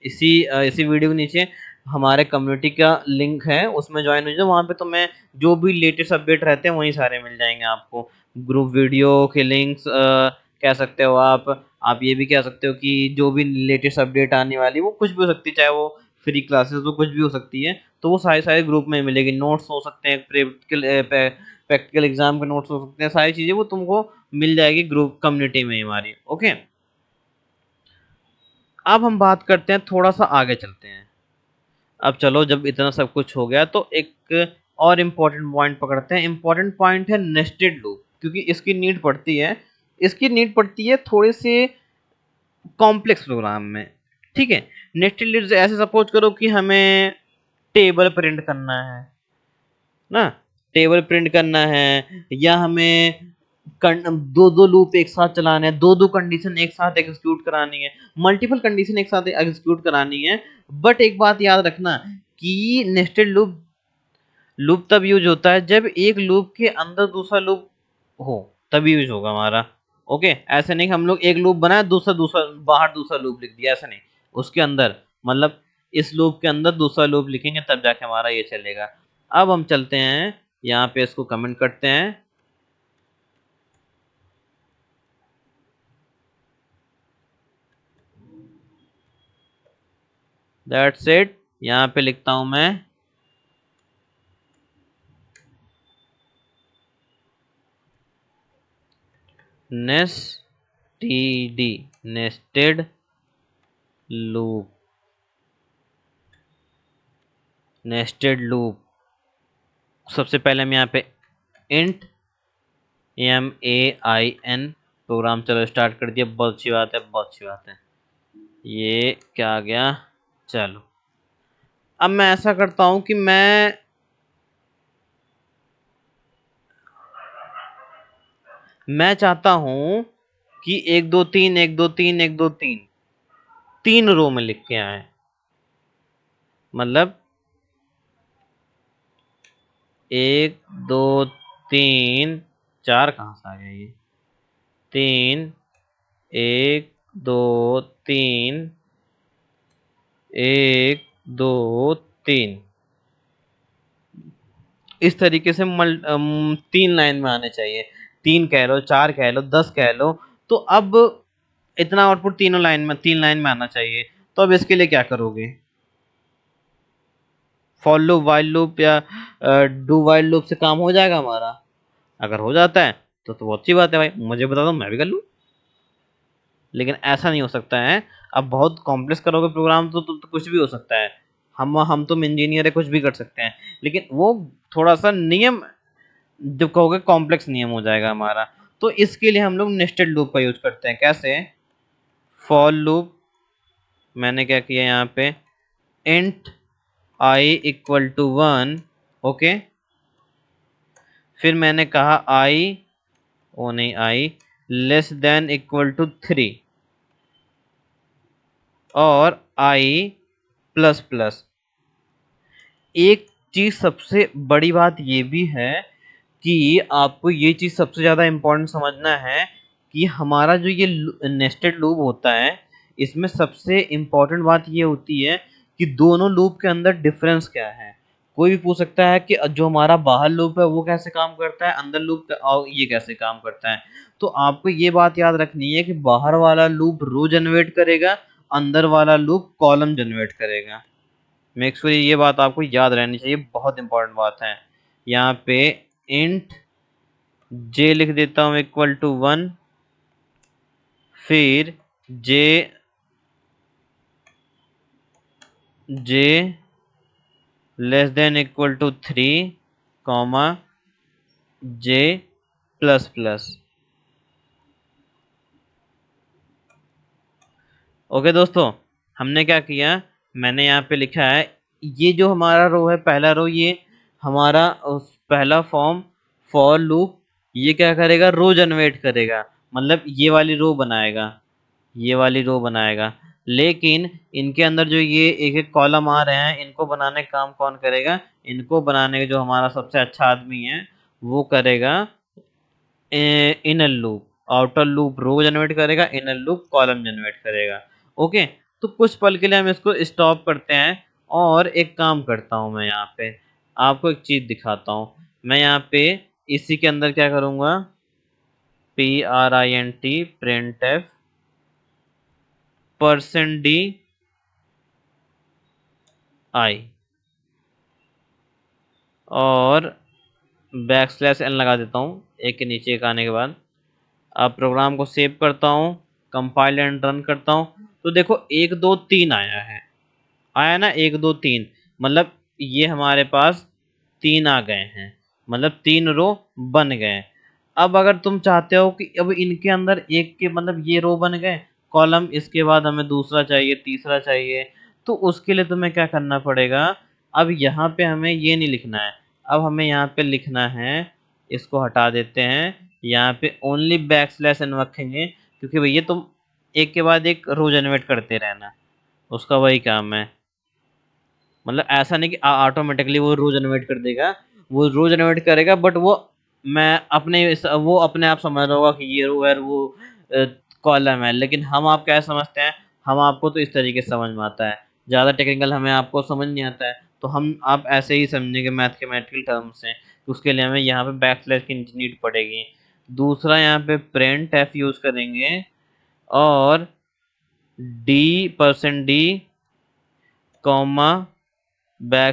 इसी वीडियो के नीचे हमारे कम्युनिटी का लिंक है, उसमें ज्वाइन हो जाओ। वहाँ पे तो मैं जो भी लेटेस्ट अपडेट रहते हैं वही सारे मिल जाएंगे आपको। ग्रुप वीडियो के लिंक्स कह सकते हो आप ये भी कह सकते हो कि जो भी लेटेस्ट अपडेट आने वाली वो कुछ भी हो सकती है, चाहे वो फ्री क्लासेस तो कुछ भी हो सकती है, तो वो सारे सारे ग्रुप में मिलेगी। नोट्स हो सकते हैं, प्रैक्टिकल एग्जाम के नोट्स हो सकते हैं, सारी चीजें वो तुमको मिल जाएगी ग्रुप कम्युनिटी में हमारी। ओके, अब हम बात करते हैं, थोड़ा सा आगे चलते हैं। अब चलो, जब इतना सब कुछ हो गया तो एक और इम्पोर्टेंट पॉइंट पकड़ते हैं। इम्पोर्टेंट पॉइंट है नेस्टेड लूप, क्योंकि इसकी नीड पड़ती है, इसकी नीड पड़ती है थोड़े से कॉम्प्लेक्स प्रोग्राम में। ठीक है, नेस्टेड लूप ऐसे सपोज करो कि हमें टेबल प्रिंट करना है ना, टेबल प्रिंट करना है, या हमें दो दो लूप एक साथ चलाने हैं, दो दो कंडीशन एक साथ एग्जीक्यूट करानी है, मल्टीपल कंडीशन एक साथ एग्जीक्यूट करानी है। बट एक बात याद रखना कि नेस्टेड लूप लूप तब यूज होता है जब एक लूप के अंदर दूसरा लूप हो, तभी यूज होगा हमारा। ओके, ऐसे नहीं कि हम लोग एक लूप बनाए, दूसरा दूसरा बाहर दूसरा लूप लिख दिया, ऐसा नहीं। उसके अंदर मतलब इस लूप के अंदर दूसरा लूप लिखेंगे तब जाके हमारा ये चलेगा। अब हम चलते हैं यहाँ पे, इसको कमेंट करते हैं। दैट्स इट, यहाँ पे लिखता हूं मैं नेस्टीडी, नेस्टेड लूप, नेस्टेड लूप। सबसे पहले हम यहाँ पे इंट MAIN प्रोग्राम चलो स्टार्ट कर दिया, बहुत अच्छी बात है, बहुत अच्छी बात है। ये क्या आ गया, चलो अब मैं ऐसा करता हूं कि मैं चाहता हूं कि एक दो तीन एक दो तीन एक दो तीन तीन रो में लिख के आए। मतलब एक दो तीन, चार कहाँ से आ गया ये, तीन, एक दो तीन, एक दो तीन, इस तरीके से तीन लाइन में आने चाहिए। तीन कह लो, चार कह लो, 10 कह लो, तो अब इतना आउटपुट तीनों लाइन में, तीन लाइन में आना चाहिए। तो अब इसके लिए क्या करोगे, फॉर लूप, वाइल लूप या डू वाइल लूप से काम हो जाएगा हमारा। अगर हो जाता है तो बहुत अच्छी बात है भाई, मुझे बता दो, मैं भी कर लूँ। लेकिन ऐसा नहीं हो सकता है। अब बहुत कॉम्प्लेक्स करोगे प्रोग्राम तो कुछ भी हो सकता है। हम तुम इंजीनियर है, कुछ भी कर सकते हैं, लेकिन वो थोड़ा सा नियम, जब कहोगे कॉम्प्लेक्स नियम हो जाएगा हमारा। तो इसके लिए हम लोग नेस्टेड लूप का यूज करते हैं। कैसे, फॉर लूप, मैंने क्या किया यहाँ पे, int I equal to 1, okay. फिर मैंने कहा I, ओ नहीं, I less than equal to 3, और I प्लस प्लस। एक चीज सबसे बड़ी बात ये भी है कि आपको ये चीज सबसे ज्यादा इम्पोर्टेंट समझना है कि हमारा जो ये नेस्टेड लूप होता है, इसमें सबसे इम्पोर्टेंट बात ये होती है कि दोनों लूप के अंदर डिफरेंस क्या है। कोई भी पूछ सकता है कि जो हमारा बाहर लूप है वो कैसे काम करता है, अंदर लूप और ये कैसे काम करता है। तो आपको ये बात याद रखनी है कि बाहर वाला लूप रो जनरेट करेगा, अंदर वाला लूप कॉलम जनरेट करेगा। मेक श्योर ये बात आपको याद रहनी चाहिए, बहुत इंपॉर्टेंट बात है। यहाँ पे इंट जे लिख देता हूँ इक्वल टू 1, फिर j j less than equal to 3, comma j plus plus. Okay दोस्तों, हमने क्या किया, मैंने यहाँ पे लिखा है, ये जो हमारा रो है, पहला रो, ये हमारा पहला फॉर्म फॉर लूप ये क्या करेगा, रो जनरेट करेगा, मतलब ये वाली रो बनाएगा, ये वाली रो बनाएगा। लेकिन इनके अंदर जो ये एक एक कॉलम आ रहे हैं, इनको बनाने का काम कौन करेगा, इनको बनाने का जो हमारा सबसे अच्छा आदमी है वो करेगा इनर लूप। आउटर लूप रो जनरेट करेगा, इनर लूप कॉलम जनरेट करेगा। ओके, तो कुछ पल के लिए हम इसको स्टॉप करते हैं और एक काम करता हूं, मैं यहाँ पे आपको एक चीज दिखाता हूँ। मैं यहाँ पे इसी के अंदर क्या करूंगा, print %d i और \n लगा देता हूँ एक के नीचे एक आने के बाद। अब प्रोग्राम को सेव करता हूँ, कंपाइल एंड रन करता हूँ, तो देखो 1 2 3 आया है, आया ना 1 2 3, मतलब ये हमारे पास 3 आ गए हैं, मतलब 3 रो बन गए। अब अगर तुम चाहते हो कि अब इनके अंदर एक के मतलब ये रो बन गए कॉलम, इसके बाद हमें दूसरा चाहिए, तीसरा चाहिए, तो उसके लिए तुम्हें क्या करना पड़ेगा, अब यहाँ पे हमें ये नहीं लिखना है, अब हमें यहाँ पे लिखना है, इसको हटा देते हैं, यहाँ पे ओनली \n रखेंगे, क्योंकि भैया तुम एक के बाद एक रो जनरेट करते रहना, उसका वही काम है। मतलब ऐसा नहीं कि ऑटोमेटिकली वो रो जनरेट कर देगा, वो रो जनरेट करेगा, बट वो मैं वो अपने आप समझ रहा होगा कि ये रो है, वो कॉलम है, लेकिन हम आप क्या समझते हैं, हम आपको तो इस तरीके से समझ में आता है, ज़्यादा टेक्निकल हमें आपको समझ नहीं आता है, तो हम आप ऐसे ही समझेंगे मैथमेटिकल टर्म्स से, तो उसके लिए हमें यहाँ पे की नीड पड़ेगी। दूसरा यहाँ पे प्रिंट एफ यूज़ करेंगे और d कॉमा नहीं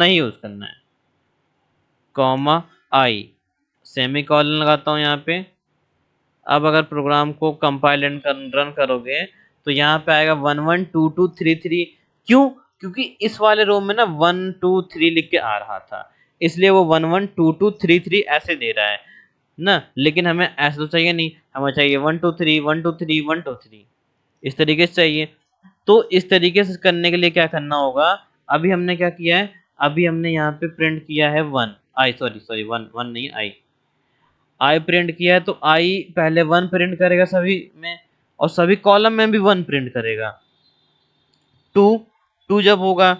यूज करना है, कॉमा आई, सेमी कॉलन लगाता हूँ यहाँ पे। अब अगर प्रोग्राम को कंपाइल एंड रन करोगे तो यहाँ पे आएगा 112233। क्यों, क्योंकि इस वाले रो में ना 123 लिख के आ रहा था, इसलिए वो 112233 ऐसे दे रहा है ना, लेकिन हमें ऐसे तो चाहिए नहीं, हमें चाहिए 123 123 123, इस तरीके से चाहिए। तो इस तरीके से करने के लिए क्या करना होगा, अभी हमने क्या किया है, अभी हमने यहाँ पे प्रिंट किया है वन, आई सॉरी सॉरी वन वन नहीं आई, आई प्रिंट किया है, तो आई पहले वन प्रिंट करेगा सभी में, और सभी कॉलम में भी वन प्रिंट करेगा। टू, टू जब होगा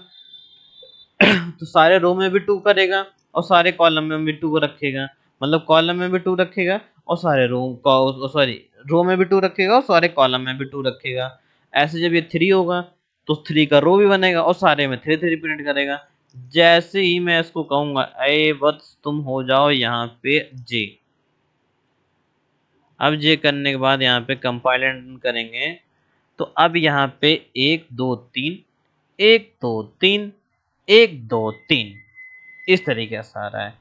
तो सारे रो में भी टू करेगा और सारे कॉलम में भी टू रखेगा, मतलब कॉलम में भी टू रखेगा और सारे रो में भी टू रखेगा और सारे कॉलम में भी टू रखेगा। ऐसे जब ये थ्री होगा तो थ्री का रो भी बनेगा और सारे में थ्री थ्री प्रिंट करेगा। जैसे ही मैं इसको कहूंगा ए वत्स तुम हो जाओ यहाँ पे जे, अब जे करने के बाद यहाँ पे कंपाइल करेंगे, तो अब यहाँ पे 1 2 3 1 2 3 1 2 3 इस तरीके से आ रहा है।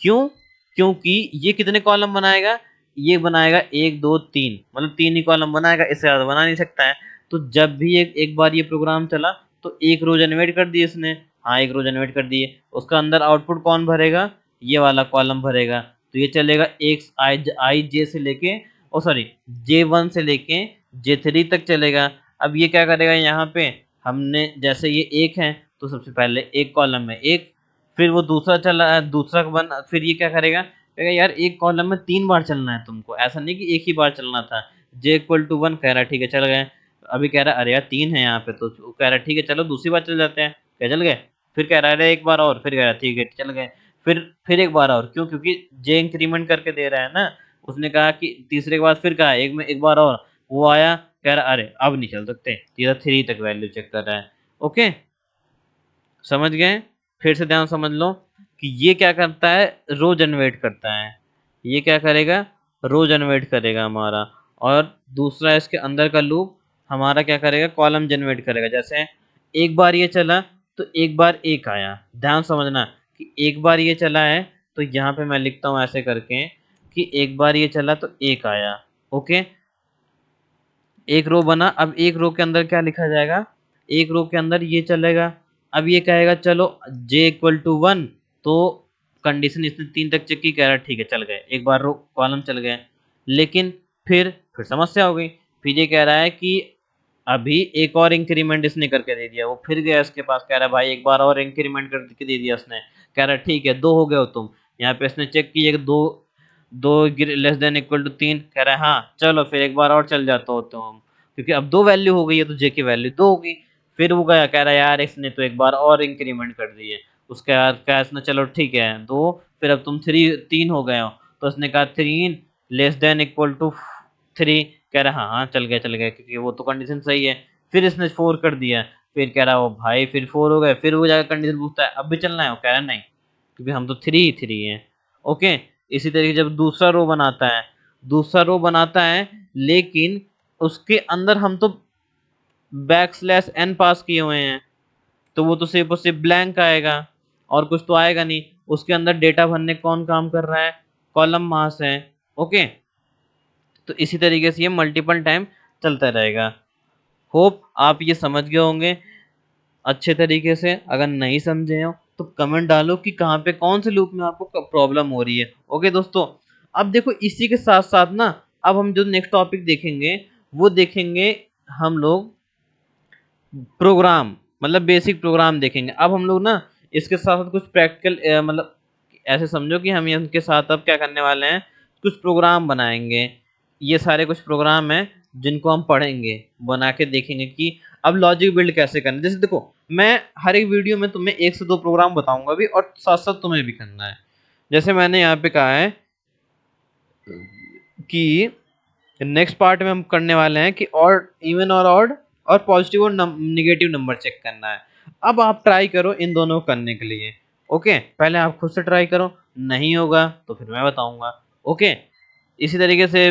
क्यों, क्योंकि ये कितने कॉलम बनाएगा, ये बनाएगा 1 2 3, मतलब 3 ही कॉलम बनाएगा, इससे ज़्यादा बना नहीं सकता है। तो जब भी एक बार ये प्रोग्राम चला तो एक रो जनरेट कर दिए इसने, हाँ एक रो जनरेट कर दिए, उसका अंदर आउटपुट कौन भरेगा, ये वाला कॉलम भरेगा, तो ये चलेगा एक आई जे से लेके ओ सॉरी J1 से लेके J3 तक चलेगा। अब ये क्या करेगा, यहाँ पे हमने जैसे ये एक है तो सबसे पहले एक कॉलम में एक, फिर वो दूसरा चला, दूसरा बन, फिर ये क्या करेगा, कहेगा यार एक कॉलम में 3 बार चलना है तुमको, ऐसा नहीं कि एक ही बार चलना था। j=1 कह रहा है, ठीक है चल गए। अभी कह रहा है अरे यार 3 है यहाँ पे, तो कह रहा है ठीक है चलो दूसरी बार चल जाते हैं, क्या चल गए। फिर कह रहा है अरे एक बार और, फिर कह रहा है ठीक है चल गए। फिर एक बार और, क्यों, क्योंकि जे इंक्रीमेंट करके दे रहा है ना, उसने कहा कि तीसरे के बाद फिर कहा एक में एक बार और, वो आया कह रहा अरे अब नहीं चल सकते, तीसरा 3 तक वैल्यू चेक कर रहा है। ओके, समझ गए। फिर से ध्यान समझ लो कि ये क्या करता है, रो जनरेट करता है, ये क्या करेगा, रो जनरेट करेगा हमारा, और दूसरा इसके अंदर का लूप हमारा क्या करेगा, कॉलम जनरेट करेगा। जैसे एक बार ये चला तो एक बार एक आया, ध्यान समझना कि एक बार ये चला है तो यहाँ पे मैं लिखता हूँ ऐसे करके कि एक बार ये चला तो एक आया। ओके, एक रो बना, अब एक रो के अंदर क्या लिखा जाएगा, एक रो के अंदर ये चलेगा। अब ये कहेगा चलो j=1, तो कंडीशन इसने 3 तक चेक की, कह रहा ठीक है चल गए, एक बार रो कॉलम चल गए। लेकिन फिर समस्या हो गई, फिर ये कह रहा है कि अभी एक और इंक्रीमेंट इसने करके दे दिया, वो फिर गया इसके पास, कह रहा है भाई एक बार और इंक्रीमेंट करके दे दिया इसने। कह रहा है ठीक है 2 हो गए हो तुम। यहाँ पे इसने चेक किया कि 2 2 लेस देन इक्वल टू 3। कह रहा है हाँ चलो फिर एक बार और चल जाता हो तुम, क्योंकि अब 2 वैल्यू हो गई है तो जे की वैल्यू 2 होगी। फिर वो गया, कह रहा है यार इसने तो एक बार और इंक्रीमेंट कर दी है। उसके बाद कहा इसने चलो ठीक है 2, फिर अब तुम 3 हो गए हो। तो उसने कहा 3 लेस देन इक्वल टू 3। कह रहा हाँ हाँ चल गया क्योंकि वो तो कंडीशन सही है। फिर इसने 4 कर दिया। फिर कह रहा वो भाई फिर 4 हो गए। फिर वो जाकर कंडीशन पूछता है अब भी चलना है, वो कह रहा नहीं क्योंकि हम तो 3 ही 3 हैं। ओके। इसी तरीके जब दूसरा रो बनाता है, लेकिन उसके अंदर हम तो बैक स्लैश एन पास किए हुए हैं, तो वो तो सिर्फ और सिर्फ ब्लैंक आएगा और कुछ तो आएगा नहीं। उसके अंदर डेटा भरने कौन काम कर रहा है, कॉलम मास है। ओके। तो इसी तरीके से ये मल्टीपल टाइम चलता रहेगा। होप आप ये समझ गए होंगे अच्छे तरीके से। अगर नहीं समझे हो तो कमेंट डालो कि कहाँ पे कौन से लूप में आपको प्रॉब्लम हो रही है। ओके दोस्तों। अब देखो इसी के साथ साथ ना, अब हम जो नेक्स्ट टॉपिक देखेंगे वो देखेंगे हम लोग प्रोग्राम, मतलब बेसिक प्रोग्राम देखेंगे। अब हम लोग ना इसके साथ साथ कुछ प्रैक्टिकल मतलब ऐसे समझो कि हम इनके साथ अब क्या करने वाले हैं, कुछ प्रोग्राम बनाएंगे। ये सारे कुछ प्रोग्राम हैं जिनको हम पढ़ेंगे, बना के देखेंगे कि अब लॉजिक बिल्ड कैसे करना है। जैसे देखो मैं हर एक वीडियो में तुम्हें 1 से 2 प्रोग्राम बताऊंगा भी, और साथ साथ तुम्हें भी करना है। जैसे मैंने यहाँ पे कहा है कि नेक्स्ट पार्ट में हम करने वाले हैं कि और इवन और ऑड और पॉजिटिव और निगेटिव नंबर चेक करना है। अब आप ट्राई करो इन दोनों को करने के लिए। ओके, पहले आप खुद से ट्राई करो, नहीं होगा तो फिर मैं बताऊंगा। ओके। इसी तरीके से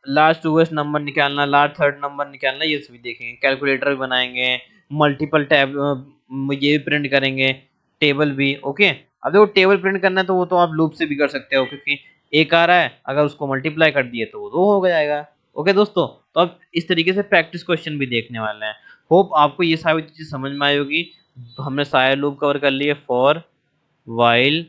लास्ट टूवेस्ट नंबर निकालना, लास्ट थर्ड नंबर निकालना, ये सभी देखेंगे। कैलकुलेटर भी बनाएंगे, मल्टीपल टैब ये भी प्रिंट करेंगे, टेबल भी। ओके। अब देखो टेबल प्रिंट करना है तो वो तो आप लूप से भी कर सकते हो, क्योंकि एक आ रहा है अगर उसको मल्टीप्लाई कर दिए तो वो 2 हो जाएगा। ओके दोस्तों, तो अब इस तरीके से प्रैक्टिस क्वेश्चन भी देखने वाले हैं। होप आपको ये सारी चीज़ समझ में आई होगी। हमने सारे लूप कवर कर लिए, for, while,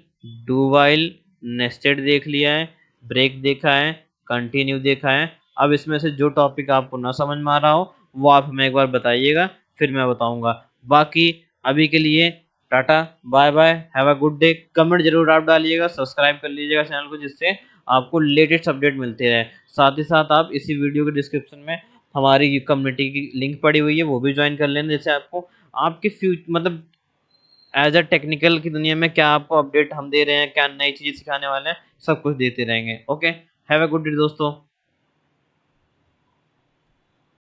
do while, nested देख लिया है, ब्रेक देखा है, कंटिन्यू देखा है। अब इसमें से जो टॉपिक आपको ना समझ में आ रहा हो वो आप हमें एक बार बताइएगा, फिर मैं बताऊंगा। बाकी अभी के लिए tata, bye bye, have a good day. Comment जरूर आप डालिएगा, सब्सक्राइब कर लीजिएगा चैनल को, जिससे आपको लेटेस्ट अपडेट मिलते रहे। साथ ही साथ आप इसी वीडियो के डिस्क्रिप्शन में हमारी कम्युनिटी की लिंक पड़ी हुई है, वो भी ज्वाइन कर लेना, जैसे आपको आपके मतलब एज अ टेक्निकल की दुनिया में क्या आपको अपडेट हम दे रहे हैं, क्या नई चीज़ें सिखाने वाले हैं, सब कुछ देते रहेंगे। Okay, have a good day दोस्तों।